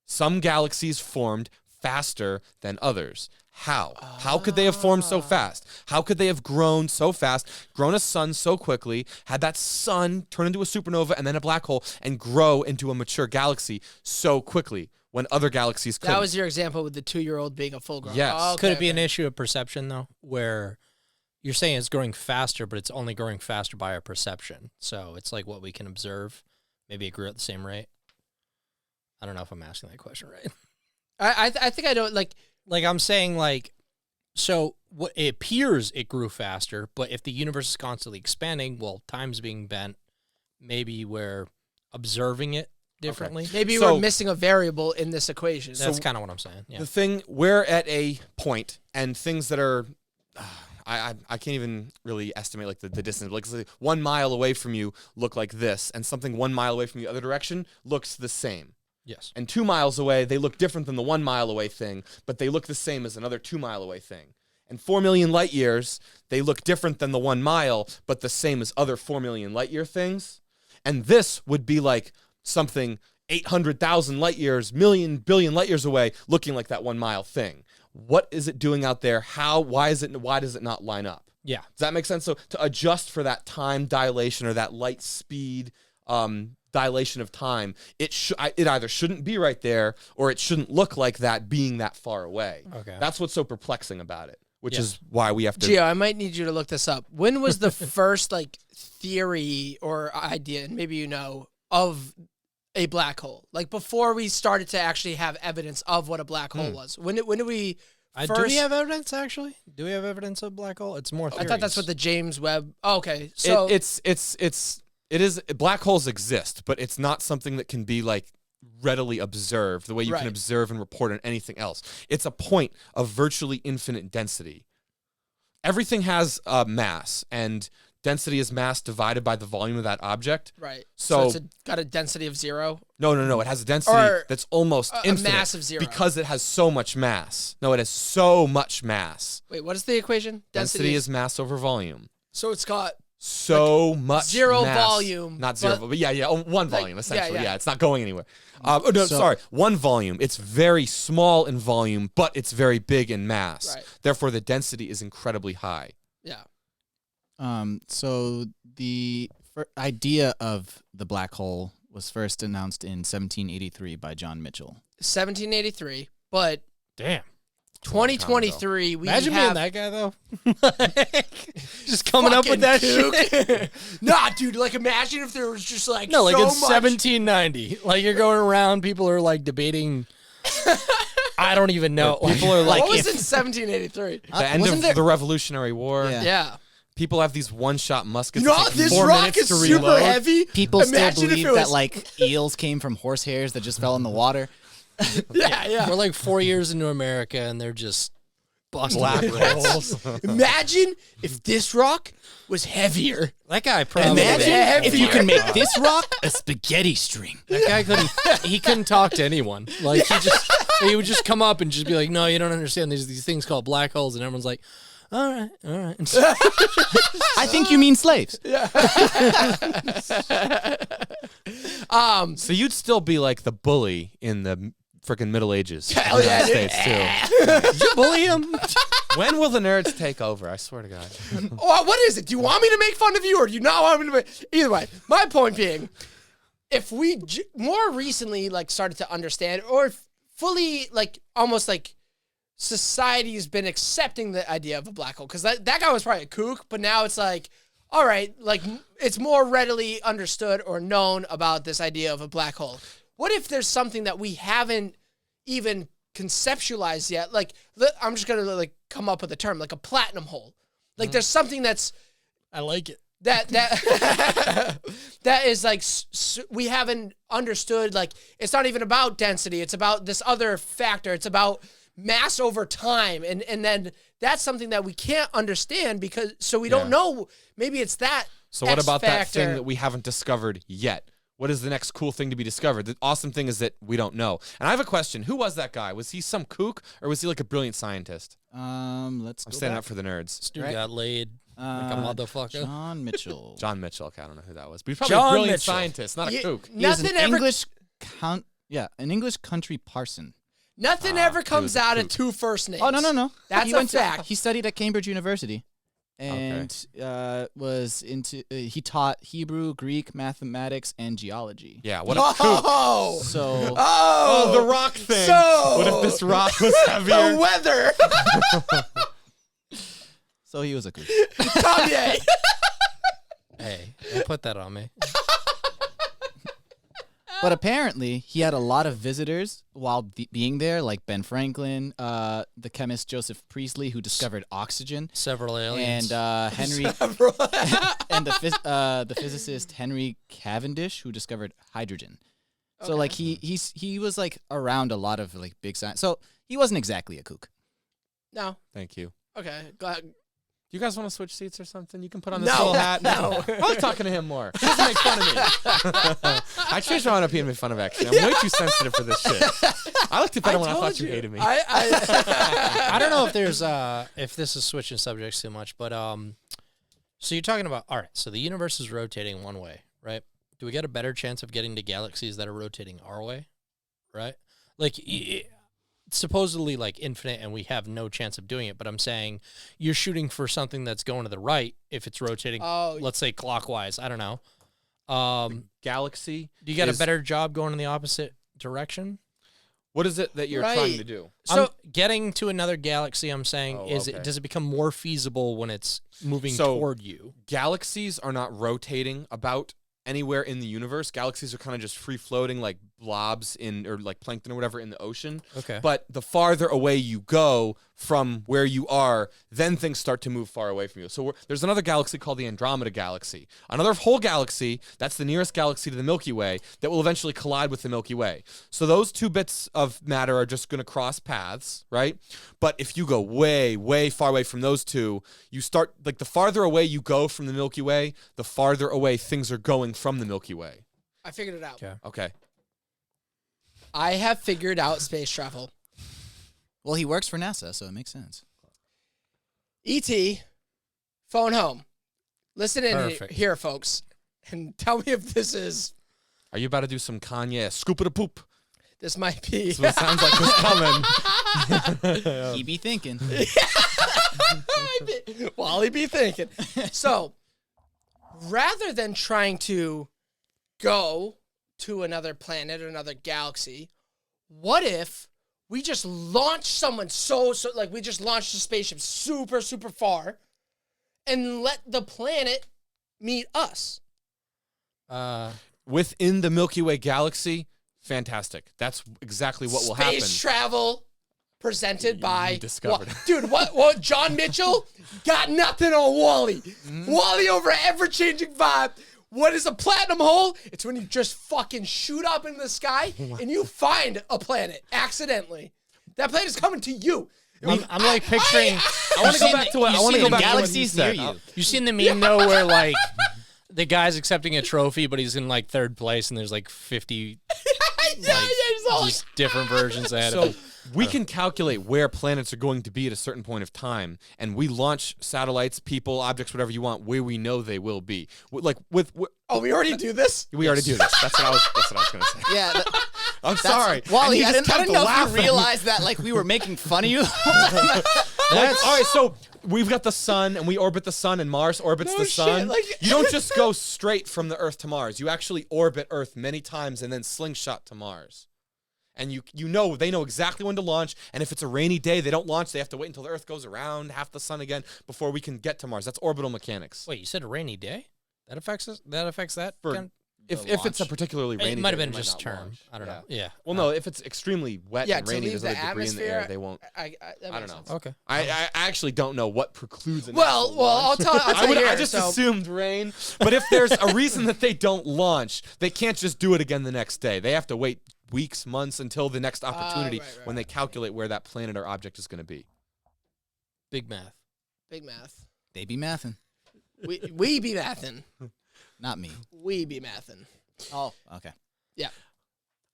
Some galaxies formed faster than others. How? How could they have formed so fast? How could they have grown so fast, grown a sun so quickly, had that sun turn into a supernova and then a black hole, and grow into a mature galaxy so quickly when other galaxies couldn't? That was your example with the 2-year-old being a full-grown. Yes. Oh, okay, Could it be an okay. issue of perception, though, where you're saying it's growing faster, but it's only growing faster by our perception? So it's like what we can observe. Maybe it grew at the same rate. I don't know if I'm asking that question right. I think I don't like. Like I'm saying, like, so what it appears it grew faster, but if the universe is constantly expanding, well, time's being bent. Maybe we're observing it differently. Maybe So- we're missing a variable in this equation. That's kind of what I'm saying. Yeah. The thing, we're at a point, and things that are, I can't even really estimate like the distance. Like say 1 mile away from you look like this, and something 1 mile away from the other direction looks the same. Yes. And 2 miles away, they look different than the 1 mile away thing, but they look the same as another 2 mile away thing. And 4 million light years, they look different than the 1 mile, but the same as other 4 million light year things. And this would be like something 800,000 light years, billion light years away, looking like that 1 mile thing. What is it doing out there? Why does it not line up? Yeah. Does that make sense? So to adjust for that time dilation or that light speed dilation of time, it either shouldn't be right there or it shouldn't look like that being that far away. Okay. That's what's so perplexing about it, which Yeah. is why we have to. Gio, I might need you to look this up. When was the first like theory or idea, and maybe you know, of a black hole? Like before we started to actually have evidence of what a black hole was. When did we first? Do we have evidence, actually? Do we have evidence of black hole? It's more I theories. thought that's what the James Webb. Oh, okay, so It is black holes exist, but it's not something that can be like readily observed the way you Right. can observe and report on anything else. It's a point of virtually infinite density. Everything has mass, and density is mass divided by the volume of that object. right. So- it's got a density of 0. No. It has a density Or that's almost a infinite. mass of 0. Because it has so much mass. No, it has so much mass. Wait, what is the equation? Density is mass over volume. so it's got So much 0 mass. volume, Not 0, but- but yeah, one like, volume essentially. yeah. Yeah, it's not going anywhere. Sorry, 1 volume. It's very small in volume, but it's very big in mass. Right. Therefore, the density is incredibly high. yeah. So the idea of the black hole was first announced in 1783 by John Mitchell. 1783, but Damn. 2023 we Imagine have being that guy, though. Just coming up with that shit. Nah, dude, like imagine if there was just like No, like so it's much. 1790. Like you're going around, people are like debating. I don't even know. People are like, What was in 1783? the end wasn't of there- the Revolutionary War. Yeah. Yeah. People have these one-shot muskets. No, that take this 4 rock minutes is to super reload. heavy. People Imagine still if believe it that was- like eels came from horsehairs that just fell in the water. Yeah. We're like 4 years into America, and they're just busting Black their holes. Imagine if this rock was heavier. That guy probably. Imagine if you can make this rock a spaghetti string. That guy couldn't talk to anyone. Like he would just come up and just be like, "No, you don't understand. There's these things called black holes," and everyone's like, "All right." I think you mean slaves. So you'd still be like the bully in the freaking Middle Ages in the Hell yeah, United States too. Did you bully him? When will the nerds take over? I swear to God. Oh, what is it? Do you want me to make fun of you or do you not want me to make... Either way, my point being, if we more recently like started to understand or fully like almost like society's been accepting the idea of a black hole, because that guy was probably a kook, but now it's like, all right, like it's more readily understood or known about this idea of a black hole. What if there's something that we haven't even conceptualized yet? Like, I'm just gonna like come up with a term, like a platinum hole. Like, there's something that's I like it. that is like we haven't understood. Like, it's not even about density. It's about this other factor. It's about mass over time, and then that's something that we can't understand because we don't know. Maybe it's that. So what about that thing factor. that we haven't discovered yet? What is the next cool thing to be discovered? The awesome thing is that we don't know. And I have a question. Who was that guy? Was he some kook or was he like a brilliant scientist? Let's I'm go standing back. up for the nerds. This dude got laid like a motherfucker. John Mitchell. John Mitchell. Okay, I don't know who that was. But he's probably John a brilliant Mitchell. scientist, not a kook. He is Nothing an ever. an English country parson. Nothing ever he comes was a out of kook. two first names. Oh no. That's he a fact. He studied at Cambridge University, and was into. He taught Hebrew, Greek, mathematics, and geology. Yeah, what a kook. Oh, So Oh, the rock thing. So- What if this rock was the heavier? weather. so he was a kook. Kanye. Hey, don't put that on me. But apparently, he had a lot of visitors while being there, like Ben Franklin, the chemist Joseph Priestley, who discovered oxygen, Several aliens. and Henry, and the physicist Henry Cavendish, who discovered hydrogen. So like he was like around a lot of like big science. So he wasn't exactly a kook. No. Thank you. Okay. Glad. You guys want to switch seats or something? You can put on this No. little hat. No. I like talking to him more. He doesn't make fun of me. I changed my mind up being made fun of, actually. I'm way too sensitive for this shit. I liked it better when I thought you hated me. I don't know if there's if this is switching subjects too much, but so you're talking about, all right, so the universe is rotating one way, right? Do we get a better chance of getting to galaxies that are rotating our way, right? Like supposedly like infinite and we have no chance of doing it, but I'm saying you're shooting for something that's going to the right if it's rotating, let's say clockwise. I don't know. Galaxy. Do you get a better job going in the opposite direction? What is it that you're trying to do? So getting to another galaxy, I'm saying, okay. does it become more feasible when it's moving toward you? Galaxies are not rotating about anywhere in the universe. Galaxies are kind of just free floating like blobs or like plankton or whatever in the ocean. Okay. But the farther away you go from where you are, then things start to move far away from you. So there's another galaxy called the Andromeda Galaxy. Another whole galaxy, that's the nearest galaxy to the Milky Way, that will eventually collide with the Milky Way. So those two bits of matter are just going to cross paths, right? But if you go way, way far away from those two, you start, like the farther away you go from the Milky Way, the farther away things are going from the Milky Way. I figured it out. Okay. I have figured out space travel. Well, he works for NASA, so it makes sense. E.T., phone home. Listen in Perfect. here, folks, and tell me if this is. Are you about to do some Kanye scoop it a poop? This might be. That's what it sounds like was coming. He be thinking. wALiE be thinking. So, rather than trying to go to another planet or another galaxy, what if we just launch someone like we just launched a spaceship super, super far and let the planet meet us? Within the Milky Way galaxy, fantastic. That's exactly what will happen. Space travel presented by discovered. Dude, what John Mitchell got nothing on wALiE. wALiE over ever-changing vibe. What is a platinum hole? It's when you just fucking shoot up in the sky and you find a planet accidentally. That planet is coming to you. I'm like picturing. I want to go back to what I want to go back to what you galaxies near said. you. You seen the meme though, where like the guy's accepting a trophy, but he's in like third place, and there's like 50 it's all like, just different versions ahead of So him. we can calculate where planets are going to be at a certain point of time, and we launch satellites, people, objects, whatever you want, where we know they will be. oh, we already do this? We already do this. That's what I was going to say. Yeah. I'm sorry. wALiE, I just didn't kept know if laughing. you realized that like we were making fun of you. Like, all right, so we've got the sun, and we orbit the sun, and Mars orbits No the shit, sun. like- You don't just go straight from the Earth to Mars. You actually orbit Earth many times and then slingshot to Mars. And they know exactly when to launch, and if it's a rainy day, they don't launch. They have to wait until the Earth goes around half the sun again before we can get to Mars. That's orbital mechanics. Wait, you said a rainy day? That affects us? That affects that? For- kind- if it's a particularly rainy, It might have day, been they just not term. launch. I don't know. Yeah. Well, no, if it's extremely wet and to rainy, leave there's the other debris in the air. atmosphere. They won't. I I don't know. Okay. I actually don't know what precludes an Well, actual launch. I'll tell you here. I just so, assumed rain. But if there's a reason that they don't launch, they can't just do it again the next day. They have to wait weeks, months until the next opportunity when they calculate where that planet or object is going to be. Big math. big math. They be mathin'. We be mathin'. Not me. We be mathin'. Oh, okay. Yeah.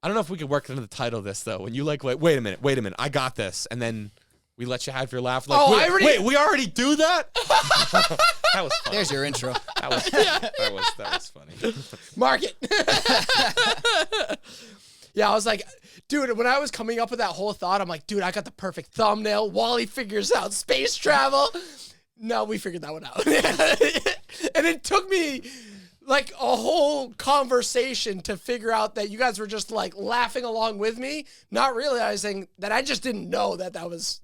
I don't know if we could work into the title of this though. When you like, wait a minute, I got this, and then we let you have your laugh. Like, wait, we already do that? That was funny. There's your intro. That was funny. Mark it. Yeah, I was like, dude, when I was coming up with that whole thought, I'm like, dude, I got the perfect thumbnail. wALiE figures out space travel. No, we figured that one out. And it took me like a whole conversation to figure out that you guys were just like laughing along with me, not realizing that I just didn't know that was.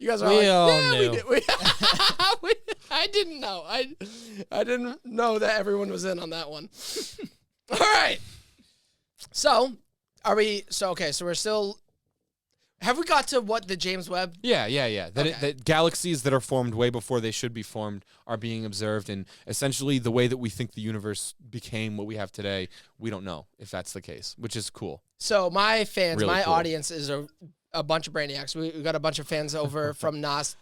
You guys are We like, all yeah, knew. I didn't know. I didn't know that everyone was in on that one. All right. So, so we're still. Have we got to what the James Webb? Yeah. Okay. That galaxies that are formed way before they should be formed are being observed, and essentially the way that we think the universe became what we have today, we don't know if that's the case, which is cool. So my fans, Really my cool. audience is a bunch of brainiacs. We got a bunch of fans over from NASA,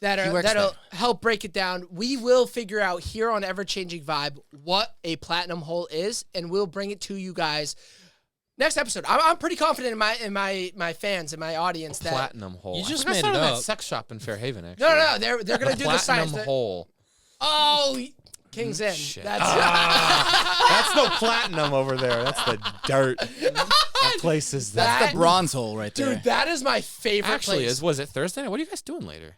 that'll help break it down. We will figure out here on Ever Changing ViBE what a platinum hole is, and we'll bring it to you guys next episode. I'm pretty confident in my fans and my audience that Platinum hole. You just I made saw it in that up. sex shop in Fairhaven. Actually, no, they're gonna do the science. platinum hole. Oh, King's Inn. Shit. That's That's no platinum over there. That's the dirt. That place is that. That's the bronze hole right there. dude. That is my favorite Actually, place. was it Thursday night? What are you guys doing later?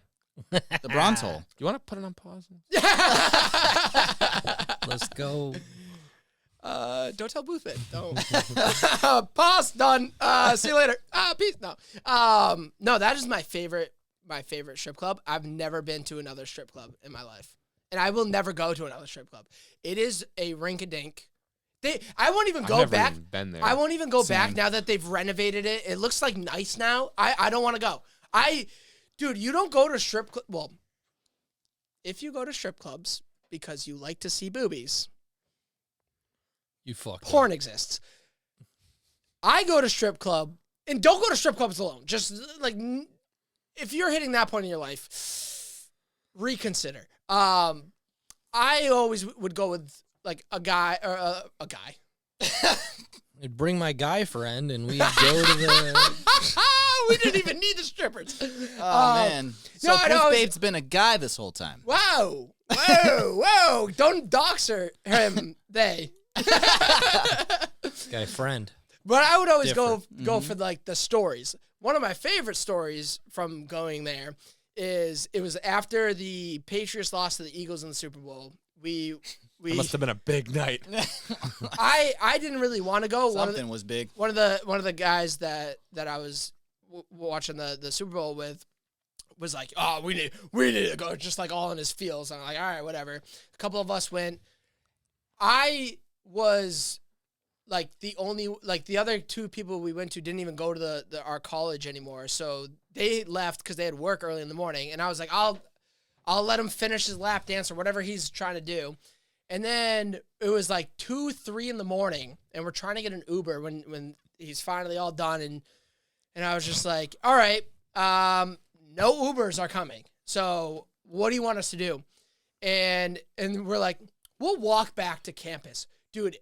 The bronze hole. You want to put it on pause? Let's go. Don't tell Booth it. Don't. Pause. Done. See you later. Peace. No. No, that is my favorite strip club. I've never been to another strip club in my life, and I will never go to another strip club. It is a rink-a-dink. I won't even go I've never back. even been there. I won't even go back Same. now that they've renovated it. It looks like nice now. I don't want to go. Dude, you don't go to strip club. Well, if you go to strip clubs because you like to see boobies, You fucked up. porn exists. I go to strip club, and don't go to strip clubs alone. Just like if you're hitting that point in your life, reconsider. I always would go with like a guy or a guy. I'd bring my guy friend and we'd go to the. We didn't even need the strippers. Oh, man. So no, I know, Poof Babe's been a guy this whole time. Whoa, whoa! Don't dox him. They. Guy friend. But I would always go Mm-hmm. for like the stories. One of my favorite stories from going there is it was after the Patriots lost to the Eagles in the Super Bowl. It must have been a big night. I didn't really want to go. Something was big. One of the guys that I was watching the Super Bowl with was like, oh, we need to go, just like all in his feels. I'm like, all right, whatever. A couple of us went. I was like the other two people we went to didn't even go to our college anymore, so they left because they had work early in the morning, and I was like, I'll let him finish his lap dance or whatever he's trying to do. And then it was like 2-3 in the morning, and we're trying to get an Uber when he's finally all done, and I was just like, all right, no Ubers are coming, so what do you want us to do? And we're like, we'll walk back to campus. Dude,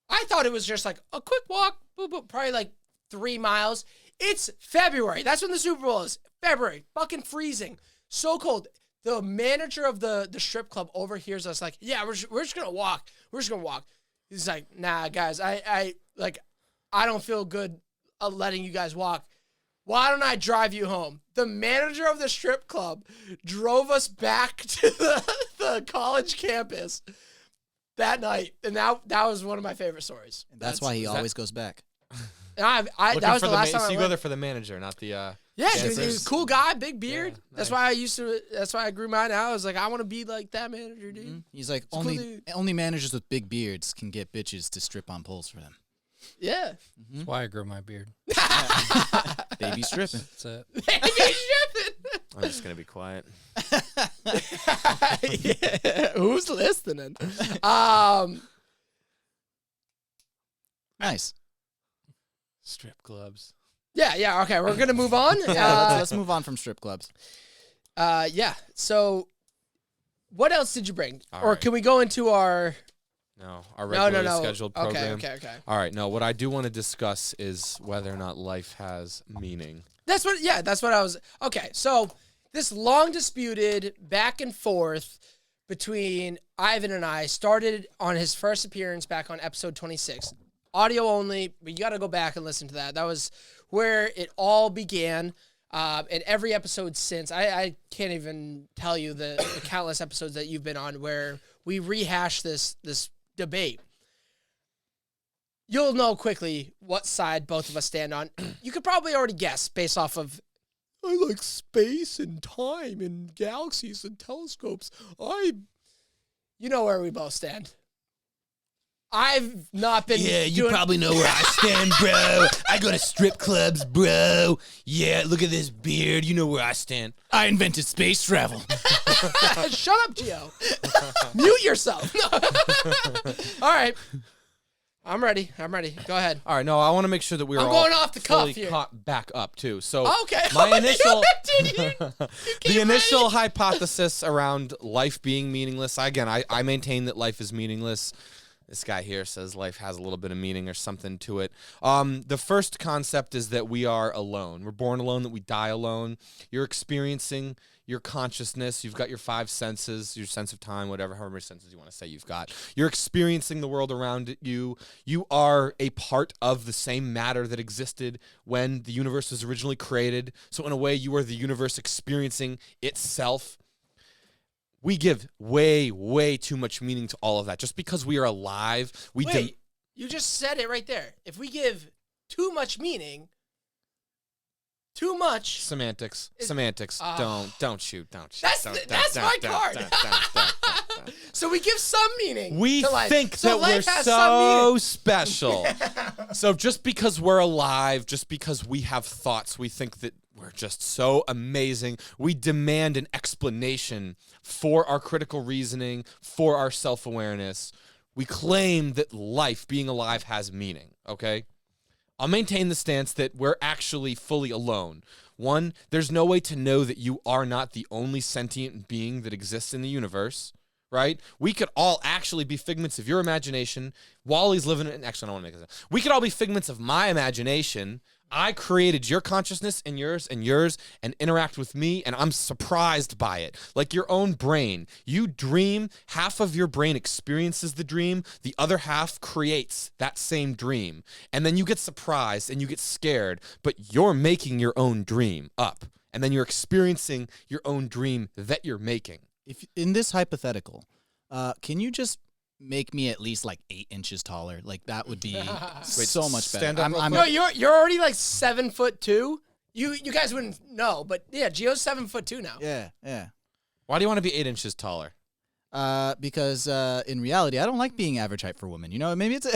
I thought it was just like a quick walk, boop, boop, probably like 3 miles. It's February. That's when the Super Bowl is. February. Fucking freezing. So cold. The manager of the strip club overhears us like, yeah, we're just going to walk. We're just going to walk. He's like, nah, guys, I don't feel good letting you guys walk. Why don't I drive you home? The manager of the strip club drove us back to the college campus that night, and that was one of my favorite stories. That's why he always goes back. And that was the last time I So you went. go there for the manager, not the. Yeah, Yeah, dude, he was a cool guy, big beard. Yeah, That's nice. That's why I grew mine out. I was like, I want to be like that manager, dude. Mhm. He's like, a cool dude. only managers with big beards can get bitches to strip on poles for them. Yeah. That's why I grew my beard. Baby stripping. That's it. I'm just gonna be quiet. Yeah, who's listening? Nice. Strip clubs. Yeah. Okay, we're gonna move on. Yeah, let's move on from strip clubs. Yeah. So, what else did you bring? All Or right. can we go into our? No, our No. regularly scheduled program. Okay. All right. No, what I do want to discuss is whether or not life has meaning. That's what I was. Okay, so this long disputed back and forth between Ivan and I started on his first appearance back on episode 26. Audio only, but you got to go back and listen to that. That was where it all began. And every episode since, I can't even tell you the countless episodes that you've been on where we rehash this debate. You'll know quickly what side both of us stand on. You could probably already guess based off of, I like space and time and galaxies and telescopes. You know where we both stand. I've not been. Yeah, you doing- probably know where I stand, bro. I go to strip clubs, bro. Yeah, look at this beard. You know where I stand. I invented space travel. Shut up, Gio. Mute yourself. No. All right. I'm ready. Go ahead. All right. No, I want to make sure that we're I'm all going off the cuff fully here. caught back up too. So Okay. my initial. You The initial hypothesis around life being meaningless, I maintain that life is meaningless. This guy here says life has a little bit of meaning or something to it. The first concept is that we are alone. We're born alone, that we die alone. You're experiencing your consciousness. You've got your five senses, your sense of time, whatever, however many senses you want to say you've got. You're experiencing the world around you. You are a part of the same matter that existed when the universe was originally created. So in a way, you are the universe experiencing itself. We give way, way too much meaning to all of that. Just because we are alive, Wait, you just said it right there. If we give too much meaning, too much. semantics. It- Don't shoot. That's my card. So we give some meaning. We to life. think So that we're life has some so meaning. special. So just because we're alive, just because we have thoughts, we think that we're just so amazing. We demand an explanation for our critical reasoning, for our self-awareness. We claim that life, being alive, has meaning, okay? I'll maintain the stance that we're actually fully alone. One, there's no way to know that you are not the only sentient being that exists in the universe, right? We could all actually be figments of your imagination. wALiE's living in... Actually, I don't want to make this up. We could all be figments of my imagination. I created your consciousness and yours and interact with me, and I'm surprised by it. Like your own brain. You dream, half of your brain experiences the dream, the other half creates that same dream. And then you get surprised and you get scared, but you're making your own dream up. And then you're experiencing your own dream that you're making. If in this hypothetical, can you just make me at least like 8 inches taller? Like that would be so much better. stand up real quick. No, you're already like 7'2". You guys wouldn't know, but yeah, Gio's 7'2" now. Yeah. Why do you want to be 8 inches taller? Because in reality, I don't like being average height for women. You know, maybe it's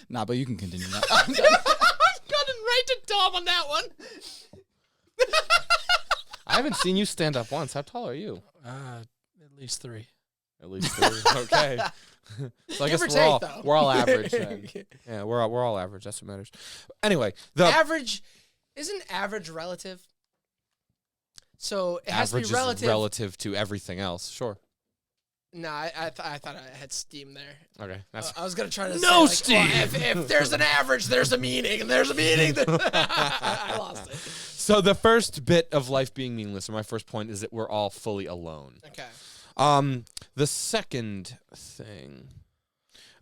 nah, but you can continue that. I'm going right to Tom on that one. I haven't seen you stand up once. How tall are you? At least 3. At least 3. Okay. So I Give guess or we're take, all though. we're all average then. Yeah, we're all average. That's what matters. Anyway, the Average, isn't average relative? So it has average to be relative. is relative to everything else. Sure. No, I thought I had steam there. Okay. That's I was gonna try to No say, like, well, if there's an average, there's a meaning, and there's a meaning. I lost it. so the first bit of life being meaningless, or my first point, is that we're all fully alone. Okay. The second thing.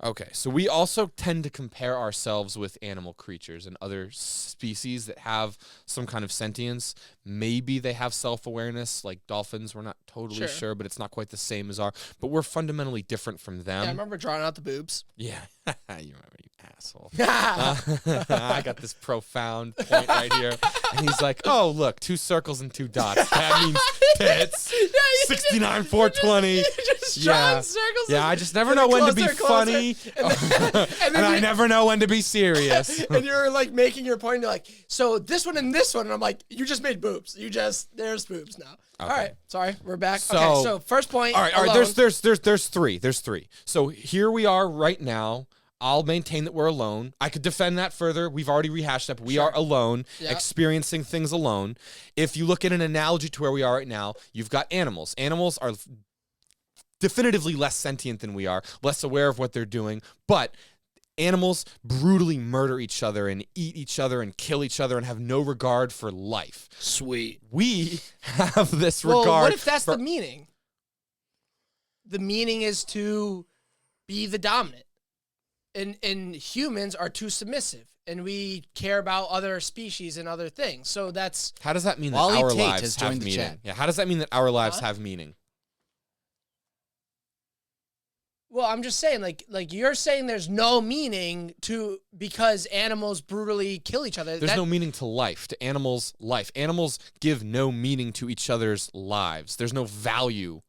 Okay, so we also tend to compare ourselves with animal creatures and other species that have some kind of sentience. Maybe they have self-awareness, like dolphins. We're not totally sure, but it's not quite the same as our. But we're fundamentally different from them. Yeah, I remember drawing out the boobs. Yeah, you remember, you asshole. I got this profound point right here. And he's like, oh, look, 2 circles and 2 dots. That means tits. 69, 420. Just drawing circles. Yeah, I just never know when to be funny. And I never know when to be serious. And you're like making your point. You're like, so this one and this one. And I'm like, you just made boobs. There's boobs now. Okay. All right. Sorry. We're back. Okay. So first point. All right. There's 3. There's 3. So here we are right now. I'll maintain that we're alone. I could defend that further. We've already rehashed that, but we are alone, experiencing things alone. If you look at an analogy to where we are right now, you've got animals. Animals are definitively less sentient than we are, less aware of what they're doing, but animals brutally murder each other and eat each other and kill each other and have no regard for life. Sweet. We have this regard. Well, what if that's the meaning? The meaning is to be the dominant. And humans are too submissive, and we care about other species and other things. So that's... How does that mean that wALiE our Tate lives has have joined the meaning? chat. Yeah, how does that mean that our lives have meaning? Well, I'm just saying, like you're saying there's no meaning to because animals brutally kill each other. There's no meaning to life, to animals' life. Animals give no meaning to each other's lives. There's no value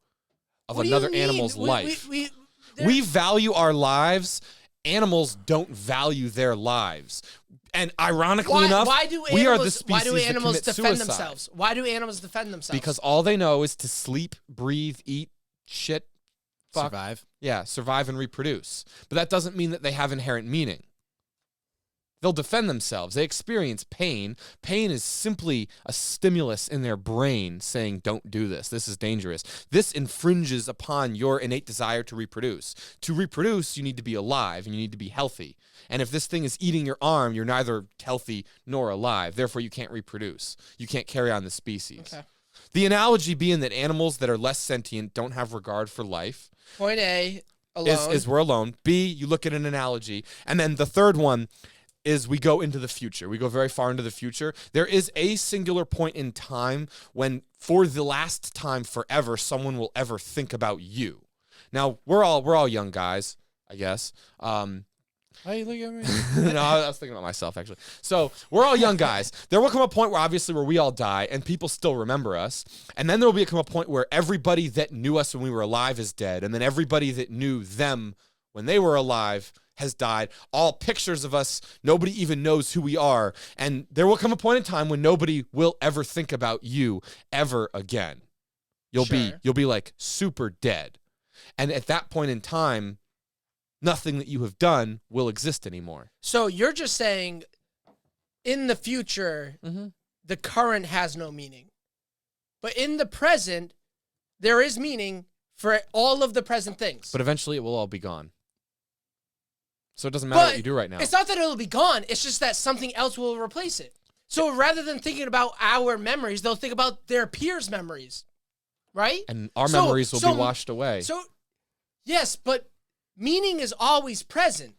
of another animal's life. We value our lives. Animals don't value their lives. And ironically enough, we are the species that commit suicide. Themselves? Why do animals defend themselves? Because all they know is to sleep, breathe, eat, shit, fuck. Survive. Yeah, survive and reproduce. But that doesn't mean that they have inherent meaning. They'll defend themselves. They experience pain. Pain is simply a stimulus in their brain saying, don't do this. This is dangerous. This infringes upon your innate desire to reproduce. To reproduce, you need to be alive and you need to be healthy. And if this thing is eating your arm, you're neither healthy nor alive. Therefore, you can't reproduce. You can't carry on the species. Okay. The analogy being that animals that are less sentient don't have regard for life. Point A, alone. Is we're alone. B, you look at an analogy. And then the third one is we go into the future. We go very far into the future. There is a singular point in time when, for the last time forever, someone will ever think about you. Now, we're all young guys, I guess. Why you looking at me? No, I was thinking about myself, actually. So we're all young guys. There will come a point where, obviously, where we all die and people still remember us. And then there will come a point where everybody that knew us when we were alive is dead. And then everybody that knew them when they were alive has died. All pictures of us, nobody even knows who we are. And there will come a point in time when nobody will ever think about you ever again. You'll be like super dead. And at that point in time, nothing that you have done will exist anymore. So you're just saying in the future, the current has no meaning. But in the present, there is meaning for all of the present things. But eventually it will all be gone. So it doesn't matter what you do right now. It's not that it'll be gone. It's just that something else will replace it. So rather than thinking about our memories, they'll think about their peers' memories, right? And our memories will be washed away. So, yes, but meaning is always present.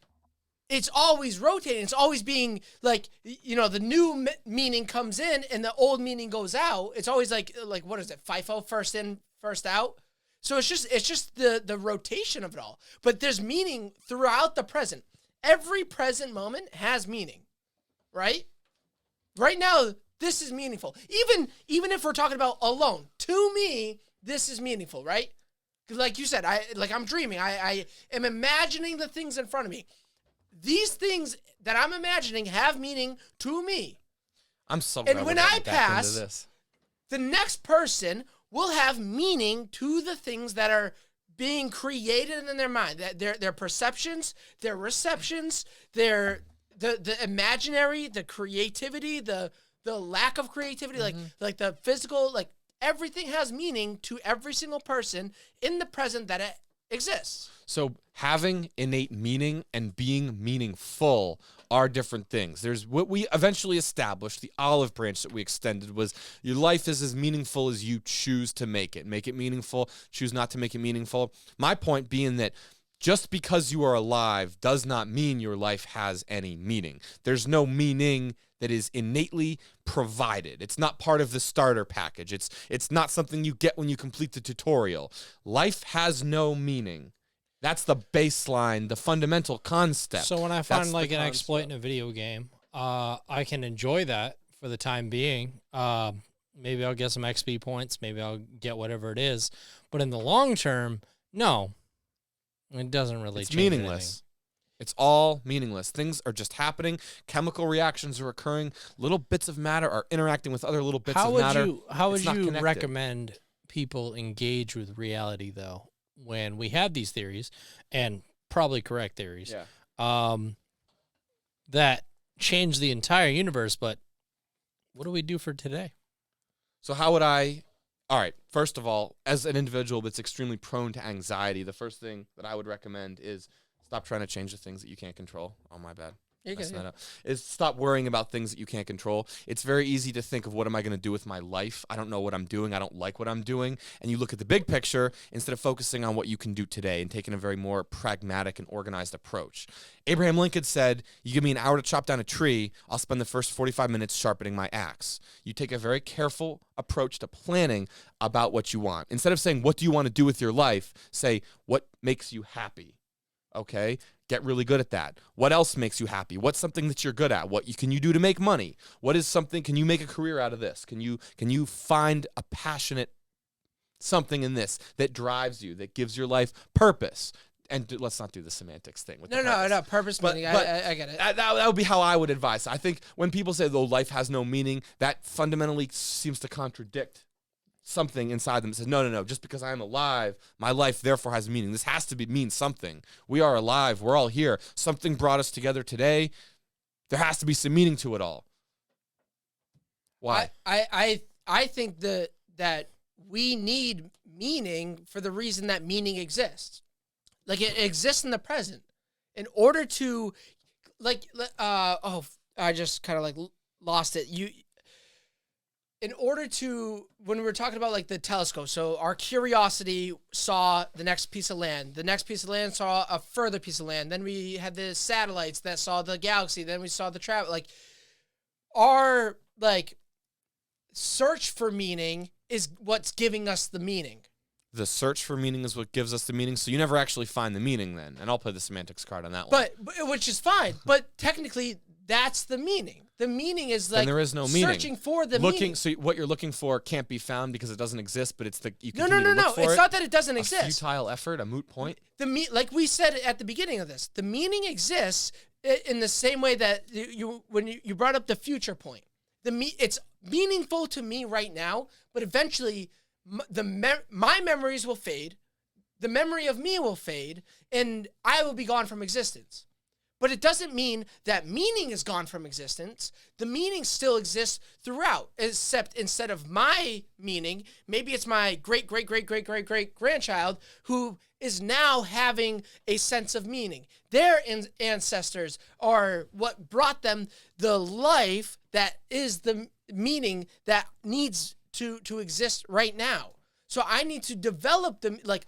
It's always rotating. It's always being like, you know, the new meaning comes in and the old meaning goes out. It's always like what is it? FIFO, first in, first out. So it's just the rotation of it all. But there's meaning throughout the present. Every present moment has meaning, right? Right now, this is meaningful. Even if we're talking about alone, to me, this is meaningful, right? Like you said, I'm dreaming. I am imagining the things in front of me. These things that I'm imagining have meaning to me. I'm so and when I pass, the next person will have meaning to the things that are being created in their mind. Their perceptions, their receptions, the imaginary, the creativity, the lack of creativity, like the physical, like everything has meaning to every single person in the present that it exists. So having innate meaning and being meaningful are different things. There's what we eventually established, the olive branch that we extended was your life is as meaningful as you choose to make it. Make it meaningful, choose not to make it meaningful. My point being that just because you are alive does not mean your life has any meaning. There's no meaning that is innately provided. It's not part of the starter package. It's not something you get when you complete the tutorial. Life has no meaning. That's the baseline, the fundamental concept. So when I That's find the like an concept. exploit in a video game, I can enjoy that for the time being. Maybe I'll get some XP points. Maybe I'll get whatever it is. But in the long term, no, it doesn't really. It's change meaningless. anything. It's all meaningless. Things are just happening. Chemical reactions are occurring. Little bits of matter are interacting with other little bits of matter. How would It's not you connected. recommend people engage with reality though, when we have these theories and probably correct theories, that change the entire universe? But what do we do for today? So how would I? All right. First of all, as an individual that's extremely prone to anxiety, the first thing that I would recommend is stop trying to change the things that you can't control. Oh, my bad. Messing that up. Is stop worrying about things that you can't control. It's very easy to think of what am I going to do with my life? I don't know what I'm doing. I don't like what I'm doing. And you look at the big picture instead of focusing on what you can do today and taking a very more pragmatic and organized approach. Abraham Lincoln said, you give me an hour to chop down a tree, I'll spend the first 45 minutes sharpening my axe. You take a very careful approach to planning about what you want. Instead of saying, what do you want to do with your life? Say, what makes you happy? Okay? Get really good at that. What else makes you happy? What's something that you're good at? What can you do to make money? What is something, can you make a career out of this? Can you find a passionate something in this that drives you, that gives your life purpose? And let's not do the semantics thing. With No, purpose meaning. I get it. That would be how I would advise. I think when people say, though, life has no meaning, that fundamentally seems to contradict something inside them that says, no, just because I am alive, my life therefore has meaning. This has to mean something. We are alive. We're all here. Something brought us together today. There has to be some meaning to it all. Why? I think that we need meaning for the reason that meaning exists. Like it exists in the present. In order to, I just kind of like lost it. In order to, when we were talking about like the telescope, so our curiosity saw the next piece of land. The next piece of land saw a further piece of land. Then we had the satellites that saw the galaxy. Then we saw the travel. Like our search for meaning is what's giving us the meaning. The search for meaning is what gives us the meaning. So you never actually find the meaning then. And I'll play the semantics card on that one. But which is fine. But technically, that's the meaning. The meaning is like then there is no meaning. Searching for the meaning. So what you're looking for can't be found because it doesn't exist, but it's the you No. continue to look for It's it. not that it doesn't A exist. futile effort, a moot point. Like we said at the beginning of this, the meaning exists in the same way that when you brought up the future point. It's meaningful to me right now, but eventually my memories will fade. The memory of me will fade, and I will be gone from existence. But it doesn't mean that meaning is gone from existence. The meaning still exists throughout, except instead of my meaning, maybe it's my great-great-great-great-great-great-grandchild who is now having a sense of meaning. Their ancestors are what brought them the life that is the meaning that needs to exist right now. So I need to develop them. Like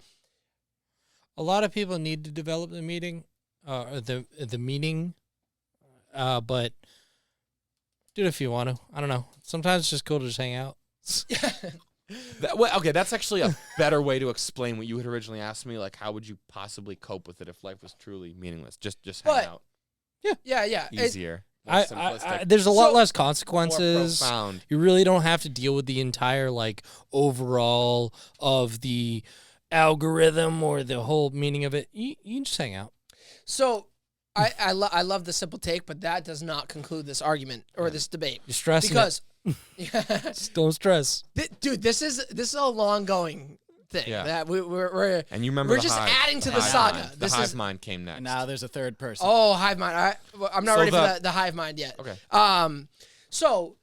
A lot of people need to develop the meaning. The meaning, but do it if you want to. I don't know. Sometimes it's just cool to just hang out. Okay, that's actually a better way to explain what you had originally asked me. Like, how would you possibly cope with it if life was truly meaningless? Just hang out. Yeah. Easier. More simplistic. There's a lot less more consequences. profound. You really don't have to deal with the entire overall of the algorithm or the whole meaning of it. You can just hang out. So I love the simple take, but that does not conclude this argument or this debate. You're stressing because Just don't stress. Dude, this is a long going thing. Yeah. That we're And you remember we're the just hive. adding to the hive saga. mind. The This hive is mind came next. And now there's a third person. oh hive mind. I'm not So ready for the hive mind yet. Okay. So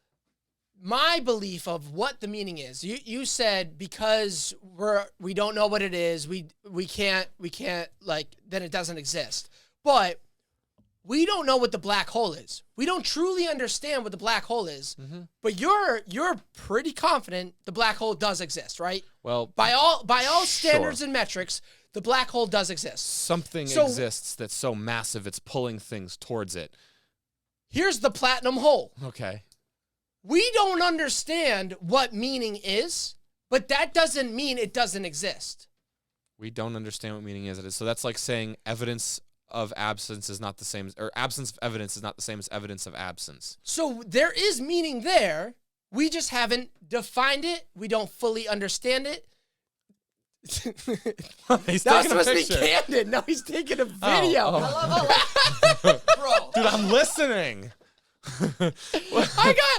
my belief of what the meaning is, you said because we don't know what it is, we can't then it doesn't exist. But we don't know what the black hole is. We don't truly understand what the black hole is. Mm-hmm. But you're pretty confident the black hole does exist, right? Well, By all standards sure. and metrics, the black hole does exist. something So- exists that's so massive it's pulling things towards it. Here's the platinum hole. Okay. We don't understand what meaning is, but that doesn't mean it doesn't exist. We don't understand what meaning is. So that's like saying evidence of absence is not the same or absence of evidence is not the same as evidence of absence. So there is meaning there. We just haven't defined it. We don't fully understand it. He's That was taking a supposed to be picture. candid. No, he's taking a video. Bro. Dude, I'm listening. I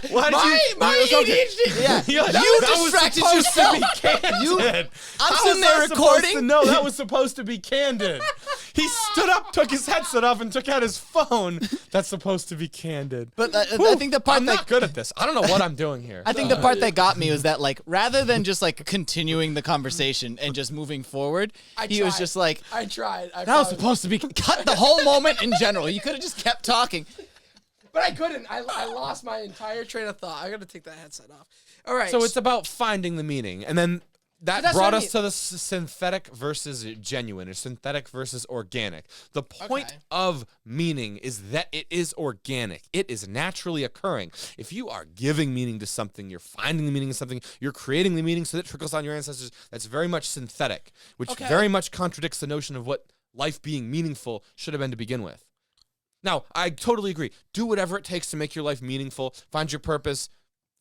got Why did my you- okay. ADHD. Yeah, You that was distracted supposed yourself. to be candid. I'm How sitting was there I supposed recording. to know that was supposed to be candid. He stood up, took his headset off, and took out his phone. That's supposed to be candid. But I think the part I'm that not good at this. I don't know what I'm doing here. I think the part that got me was that, like, rather than just like continuing the conversation and just moving forward, he was tried. just like, I tried. that was supposed to be cut the whole moment in general. You could have just kept talking. But I couldn't. I lost my entire train of thought. I got to take that headset off. All right. So it's about finding the meaning. And then that that's brought what I us mean. to the synthetic versus genuine, or synthetic versus organic. The point Okay. of meaning is that it is organic. It is naturally occurring. If you are giving meaning to something, you're finding the meaning of something, you're creating the meaning so that it trickles down your ancestors, that's very much synthetic, which Okay. very much contradicts the notion of what life being meaningful should have been to begin with. Now, I totally agree. Do whatever it takes to make your life meaningful. Find your purpose.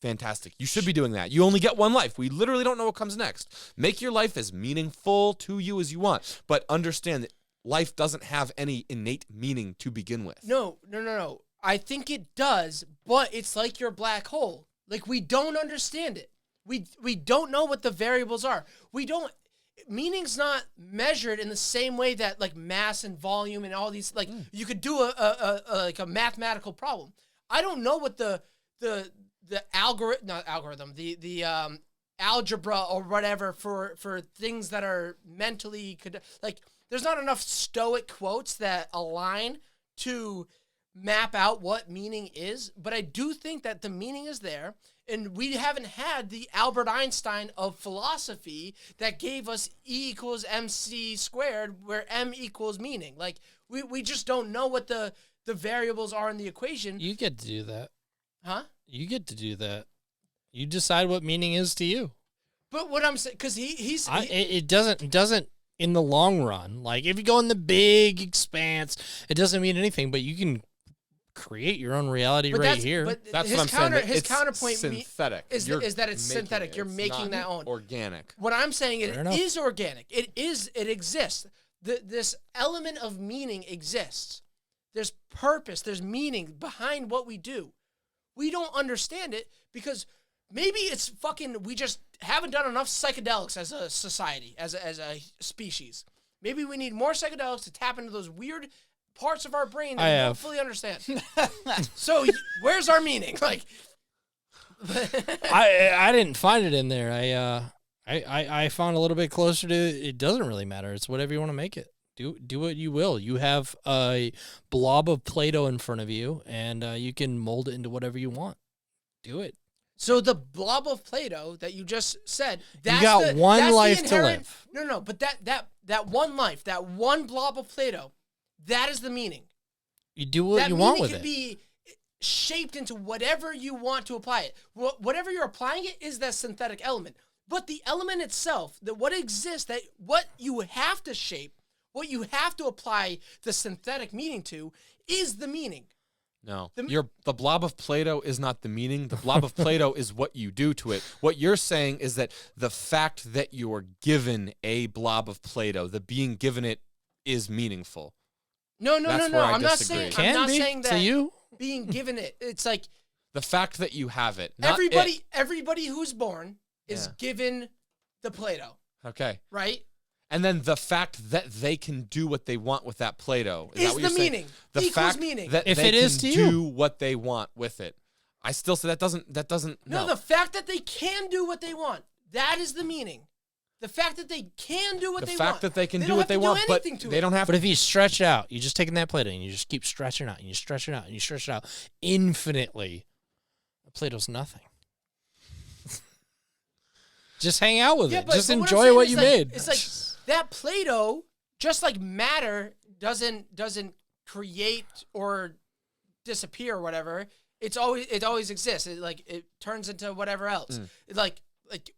Fantastic. You should be doing that. You only get one life. We literally don't know what comes next. Make your life as meaningful to you as you want, but understand that life doesn't have any innate meaning to begin with. No. I think it does, but it's like your black hole. Like, we don't understand it. We don't know what the variables are. Meaning's not measured in the same way that, like, mass and volume and all these, like, you could do a mathematical problem. I don't know what the algebra or whatever for things that are mentally, like, there's not enough stoic quotes that align to map out what meaning is, but I do think that the meaning is there. And we haven't had the Albert Einstein of philosophy that gave us E equals MC squared, where M equals meaning. Like, we just don't know what the variables are in the equation. You get to do that. Huh? You get to do that. You decide what meaning is to you. But what I'm saying, because It doesn't in the long run. Like, if you go in the big expanse, it doesn't mean anything, but you can create your own reality right here. But That's his what I'm saying. that his it's counterpoint synthetic. is You're that it's making synthetic. it. You're It's making not that own. organic. What I'm saying, it Fair enough. is organic. It exists. This element of meaning exists. There's purpose. There's meaning behind what we do. We don't understand it because maybe it's we just haven't done enough psychedelics as a society, as a species. Maybe we need more psychedelics to tap into those weird parts of our brain that we don't fully understand. So where's our meaning? Like, I didn't find it in there. I found a little bit closer to it doesn't really matter. It's whatever you want to make it. Do what you will. You have a blob of Play-Doh in front of you, and you can mold it into whatever you want. Do it. so the blob of Play-Doh that you just said, that's got that's one the life to inherent- live. No, but that one life, that one blob of Play-Doh, that is the meaning. You do what That you want meaning with can it. be shaped into whatever you want to apply it. Whatever you're applying it is that synthetic element. But the element itself, what exists, that what you have to shape, what you have to apply the synthetic meaning to, is the meaning. No, the blob of Play-Doh is not the meaning. The blob of Play-Doh is what you do to it. What you're saying is that the fact that you're given a blob of Play-Doh, the being given it, is meaningful. No. That's where I I'm not disagree. saying. Can I'm not be saying that to you. being given it. It's like The fact that you have it. Not everybody who's born is Yeah. given the Play-Doh, Okay. right? And then the fact that they can do what they want with that Play-Doh. Is that Is what the you're saying? meaning. The Equals fact meaning. that If they it is can to you. do what they want with it. I still say that doesn't No, the fact that they can do what they want, that is the meaning. The fact that they can do what the they fact want. that they can They do don't what have they to do want, but anything to they it. don't have But to. if you stretch it out, you just taking that Play-Doh and you just keep stretching it out and you stretch it out and you stretch it out infinitely. Play-Doh's nothing. Just hang out with it. Just but I'm enjoy saying what is you like- made. It's like that Play-Doh, just like matter doesn't create or disappear or whatever. It always exists. It turns into whatever else. Mm. Like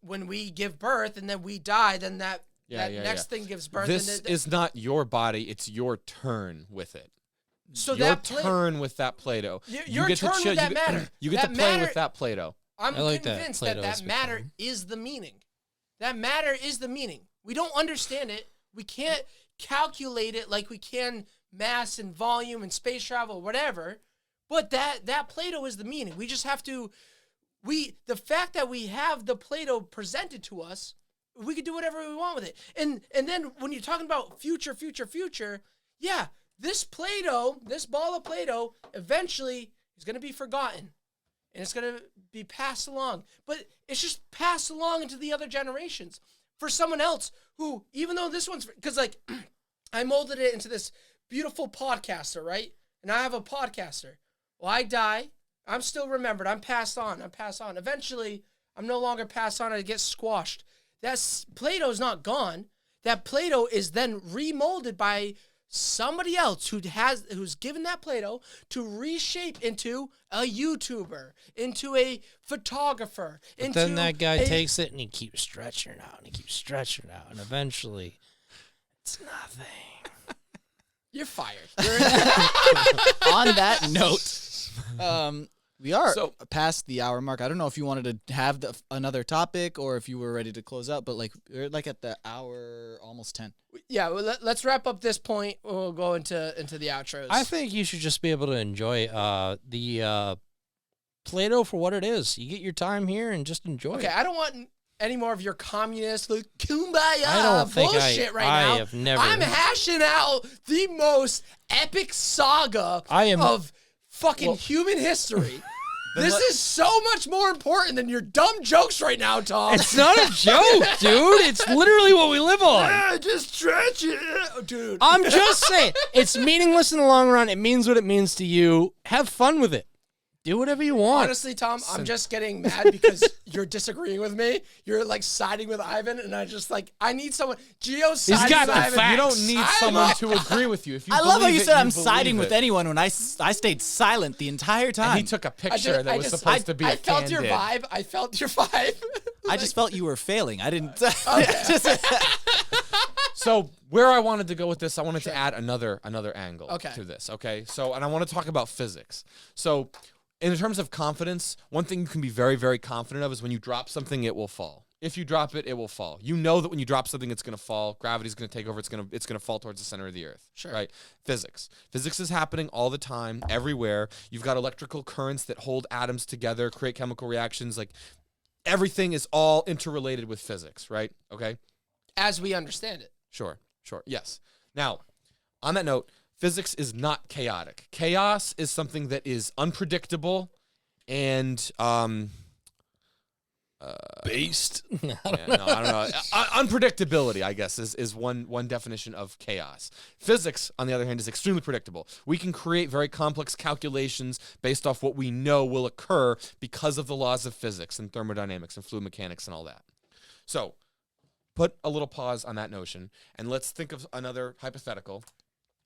when we give birth and then we die, then that Yeah, that next thing gives birth. This and is not your body; it's your turn with it. so your that turn with that Play-Doh. Your turn with that matter. You get That to play matter- with that Play-Doh. I'm I like that convinced Play-Doh that has matter become- is the meaning. That matter is the meaning. We don't understand it. We can't calculate it like we can mass and volume and space travel, whatever. But that Play-Doh is the meaning. We just have to. The fact that we have the Play-Doh presented to us, we could do whatever we want with it. And then when you're talking about future, yeah, this Play-Doh, this ball of Play-Doh, eventually is going to be forgotten. And it's going to be passed along. But it's just passed along into the other generations. For someone else who, even though this one's... Because, like, I molded it into this beautiful podcaster, right? And I have a podcaster. Well, I die. I'm still remembered. I'm passed on. Eventually, I'm no longer passed on. I get squashed. That Play-Doh's not gone. That Play-Doh is then remolded by somebody else who's given that Play-Doh to reshape into a YouTuber, into a photographer. But then that guy takes it and he keeps stretching it out and eventually it's nothing. You're fired. On that note, we are past the hour mark. I don't know if you wanted to have another topic or if you were ready to close out, but like we're like at the hour, almost 10. Yeah, well, let's wrap up this point. We'll go into the outros. I think you should just be able to enjoy the Play-Doh for what it is. You get your time here and just enjoy it. I don't want any more of your communist like, kumbaya I don't think bullshit now. have never. I'm hashing out the most epic saga of fucking human history. This is so much more important than your dumb jokes right now, Tom. It's not a joke, dude. It's literally what we live on. Yeah, just stretch it, dude. I'm just saying, it's meaningless in the long run. It means what it means to you. Have fun with it. Do whatever you want. Honestly, Tom, I'm just getting mad because you're disagreeing with me. You're like siding with Ivan, and I need someone. Gio's siding got with the Ivan. facts. You don't need someone to agree with you. If you I love how believe you it, said I'm believe siding with it. anyone when I stayed silent the entire time. And he took a picture that was supposed to be I felt your vibe. I just felt you were failing. I didn't. So where I wanted to go with this, I wanted to add another angle Okay. to this. Okay, so and I want to talk about physics. So in terms of confidence, one thing you can be very, very confident of is when you drop something, it will fall. If you drop it, it will fall. You know that when you drop something, it's going to fall. Gravity's going to take over. It's going to fall towards the center of the earth. Sure. Right? Physics is happening all the time, everywhere. You've got electrical currents that hold atoms together, create chemical reactions. Like everything is all interrelated with physics, right? Okay? As we understand it. Sure. Yes. Now, on that note, physics is not chaotic. Chaos is something that is unpredictable and Based. yeah, no, I don't know. Unpredictability, I guess, is one definition of chaos. Physics, on the other hand, is extremely predictable. We can create very complex calculations based off what we know will occur because of the laws of physics and thermodynamics and fluid mechanics and all that. So, put a little pause on that notion, and let's think of another hypothetical.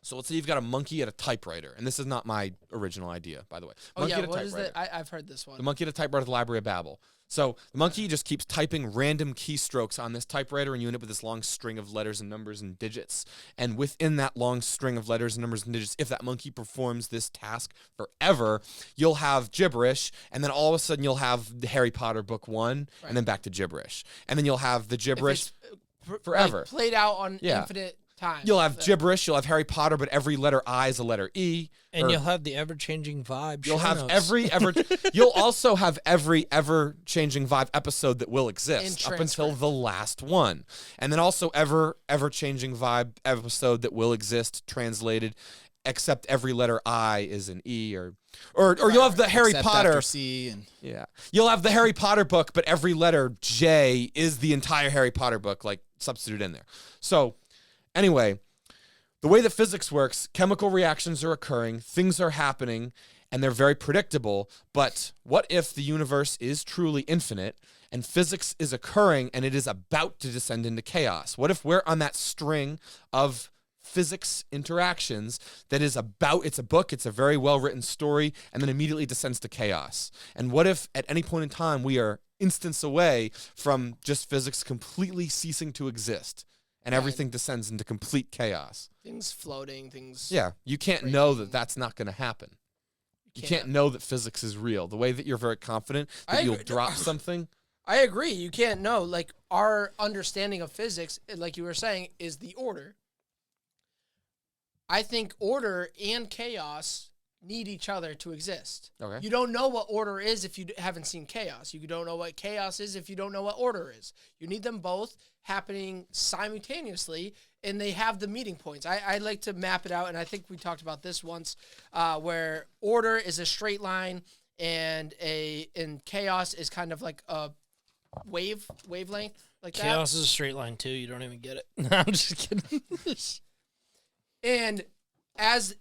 So let's say you've got a monkey at a typewriter, and this is not my original idea, by the way. Monkey at a what is typewriter. that? I've heard this one. The monkey at a typewriter at the Library of Babel. So the monkey just keeps typing random keystrokes on this typewriter, and you end up with this long string of letters and numbers and digits. And within that long string of letters and numbers and digits, if that monkey performs this task forever, you'll have gibberish, and then all of a sudden you'll have the Harry Potter book 1, and then back to gibberish. And then you'll have the gibberish forever. Like, played out on Yeah. infinite time. You'll have gibberish, you'll have Harry Potter, but every letter I is a letter E. And you'll have the ever-changing vibe. You'll show have notes. you'll also have every ever-changing vibe episode that will exist In up until the last one. And then also ever-changing vibe episode that will exist translated, except every letter I is an E or you'll have the Harry Except Potter after C and yeah. You'll have the Harry Potter book, but every letter J is the entire Harry Potter book, like substituted in there. So anyway, the way that physics works, chemical reactions are occurring, things are happening, and they're very predictable. But what if the universe is truly infinite and physics is occurring and it is about to descend into chaos? What if we're on that string of physics interactions that is it's a book, it's a very well-written story, and then immediately descends to chaos? And what if at any point in time we are instants away from just physics completely ceasing to exist? and everything descends into complete chaos. Things floating, things. Yeah, you can't know that that's not going to happen. You can't know that physics is real. The way that you're very confident that you'll drop something. I agree. You can't know. Like, our understanding of physics, like you were saying, is the order. I think order and chaos need each other to exist. Okay. You don't know what order is if you haven't seen chaos. You don't know what chaos is if you don't know what order is. You need them both happening simultaneously, and they have the meeting points. I like to map it out, and I think we talked about this once, where order is a straight line, and chaos is kind of like a wavelength, like that. Chaos is a straight line too. You don't even get it. No, I'm just kidding. And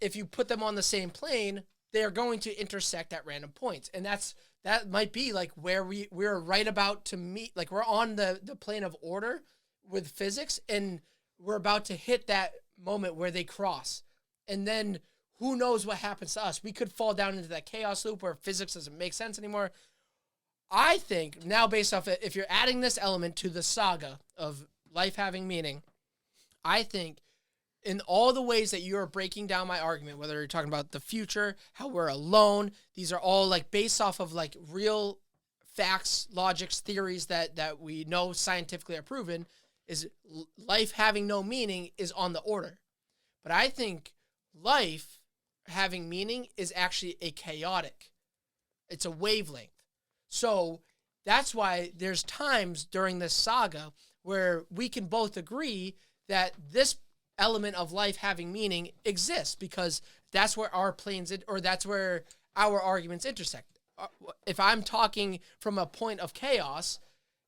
if you put them on the same plane, they're going to intersect at random points. And that might be like where we're right about to meet. Like, we're on the plane of order with physics, and we're about to hit that moment where they cross. And then who knows what happens to us? We could fall down into that chaos loop where physics doesn't make sense anymore. I think now, based off it, if you're adding this element to the saga of life having meaning, I think in all the ways that you're breaking down my argument, whether you're talking about the future, how we're alone, these are all like based off of like real facts, logics, theories that we know scientifically are proven, is life having no meaning is on the order. But I think life having meaning is actually it's a wavelength. So that's why there's times during this saga where we can both agree that this element of life having meaning exists, because that's where our planes, or that's where our arguments intersect. If I'm talking from a point of chaos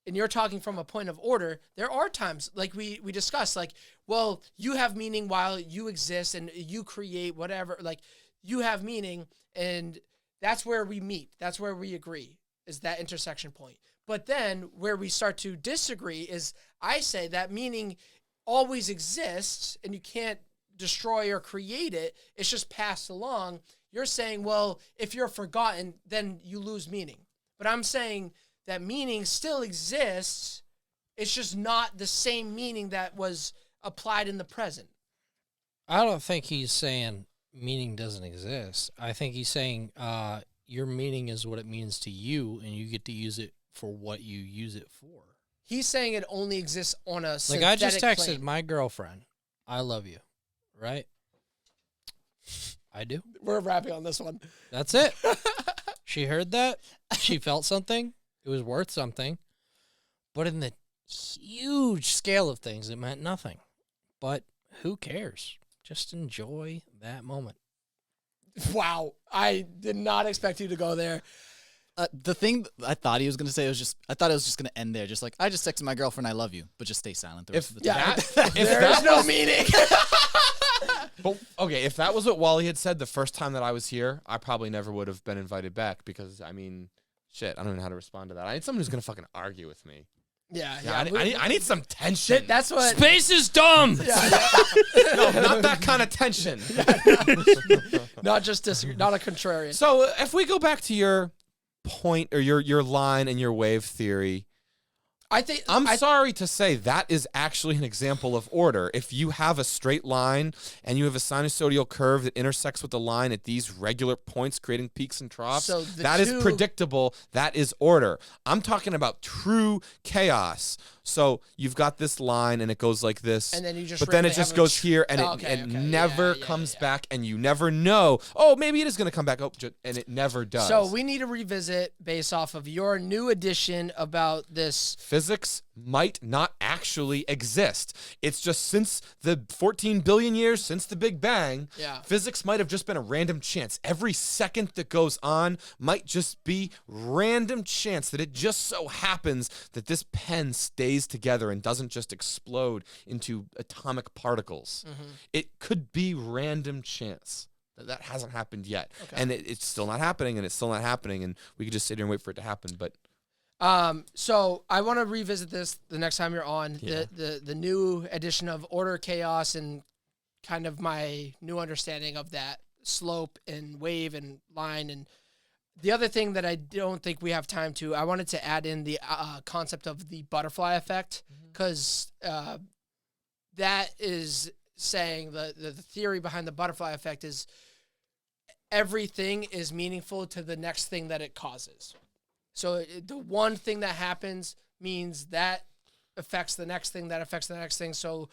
and you're talking from a point of order, there are times, like we discussed, like, well, you have meaning while you exist and you create whatever, like, you have meaning, and that's where we meet. That's where we agree, is that intersection point. But then where we start to disagree is, I say that meaning always exists and you can't destroy or create it. It's just passed along. You're saying, well, if you're forgotten, then you lose meaning. But I'm saying that meaning still exists. It's just not the same meaning that was applied in the present. I don't think he's saying meaning doesn't exist. I think he's saying your meaning is what it means to you, and you get to use it for what you use it for. He's saying it only exists on a Like, synthetic I just texted plane. my girlfriend, I love you, right? I do. We're wrapping on this one. That's it. She heard that. She felt something. It was worth something. But in the huge scale of things, it meant nothing. But who cares? Just enjoy that moment. Wow. I did not expect you to go there. The thing I thought he was going to say was I thought it was just going to end there. Just like, I just texted my girlfriend, I love you, but just stay silent the rest of the time. There's no meaning. But, okay, if that was what wALiE had said the first time that I was here, I probably never would have been invited back, because, I mean, shit, I don't know how to respond to that. I need someone who's going to fucking argue with me. Yeah. I need some tension. That's what. Space is dumb. No, not that kind of tension. Not just not a contrarian. So if we go back to your point, or your line and your wave theory, I think I'm sorry to say that is actually an example of order. If you have a straight line and you have a sinusoidal curve that intersects with the line at these regular points, creating peaks and troughs, So that is predictable. That is order. I'm talking about true chaos. So you've got this line and it goes like this, And then you just but then it randomly just have goes here and it never comes back, and you never know. Oh, maybe it is going to come back. Oh, and it never does. So we need to revisit based off of your new edition about this. Physics might not actually exist. It's just since the 14 billion years since the Big Bang, physics might have just been a random chance. Every second that goes on might just be random chance that it just so happens that this pen stays together and doesn't just explode into atomic particles. It could be random chance. That hasn't happened yet. And it's still not happening, and it's still not happening, and we could just sit here and wait for it to happen, but so I want to revisit this the next time you're on, the new edition of Order, Chaos, and kind of my new understanding of that slope and wave and line. And the other thing that I don't think we have time to, I wanted to add in the concept of the butterfly effect, because that is saying the theory behind the butterfly effect is everything is meaningful to the next thing that it causes. So the one thing that happens means that affects the next thing, that affects the next thing. So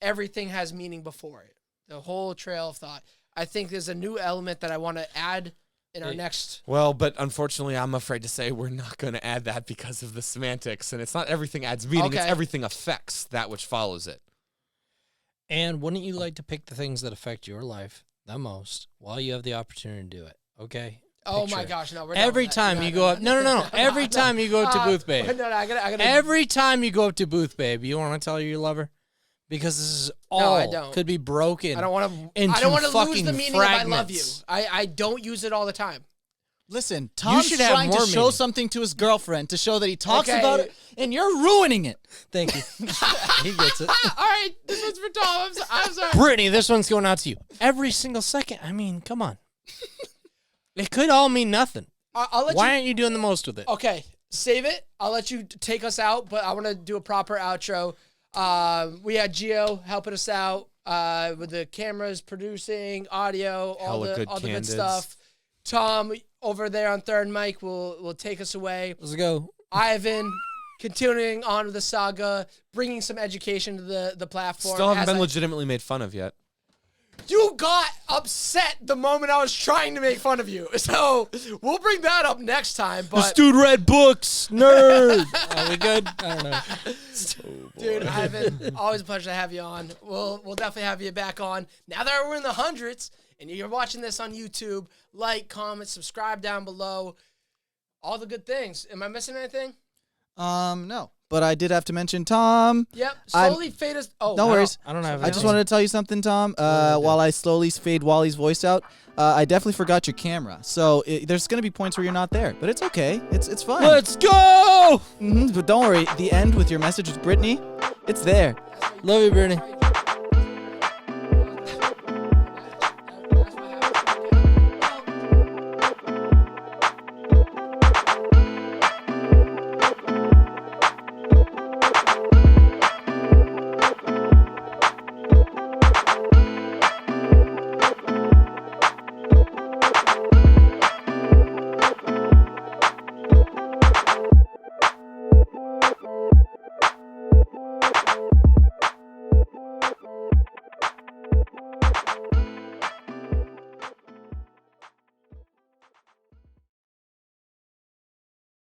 everything has meaning before it. The whole trail of thought. I think there's a new element that I want to add in our next. Well, but unfortunately, I'm afraid to say we're not going to add that because of the semantics. And it's not everything adds meaning. It's Okay. everything affects that which follows it. And wouldn't you like to pick the things that affect your life the most while you have the opportunity to do it? Okay. Oh Picture my it. gosh, no. We're Every time you go up, no. Every time you go up to Booth Babe, No, I gotta. every time you go up to Booth Babe, you want to tell her you love her? Because this is all I don't. could be broken. I don't want to. into I don't want to lose fucking the meaning of I love you. fragments. I don't use it all the time. Listen, Tom's should have trying to more show meaning. something to his girlfriend to show that he talks Okay. about it, and you're ruining it. Thank you. He gets it. All right, this one's for Tom. I'm sorry. Brittany, this one's going out to you. Every single second. I mean, come on. It could all mean nothing. I'll let Why you. aren't you doing the most with it? Okay, save it. I'll let you take us out, but I want to do a proper outro. We had Gio helping us out with the cameras, producing, audio, all Hella the good good candids. stuff. Tom over there on third mic will take us away. Let's go. Ivan continuing on with the saga, bringing some education to the platform. Still haven't as been I- legitimately made fun of yet. You got upset the moment I was trying to make fun of you. So we'll bring that up next time. But dude read books, nerd. Are we good? I don't know. dude, Ivan, always a pleasure to have you on. We'll definitely have you back on. Now that we're in the hundreds and you're watching this on YouTube, like, comment, subscribe down below. All the good things. Am I missing anything? No. But I did have to mention Tom. Yep. Slowly fade us. Oh, No worries. I don't have I just wanted to tell you something, Tom. While I slowly fade wALiE's voice out, I definitely forgot your camera. So there's going to be points where you're not there, but it's okay. It's fine. Let's go. But don't worry. The end with your message with Brittany, it's there. Love you, Brittany.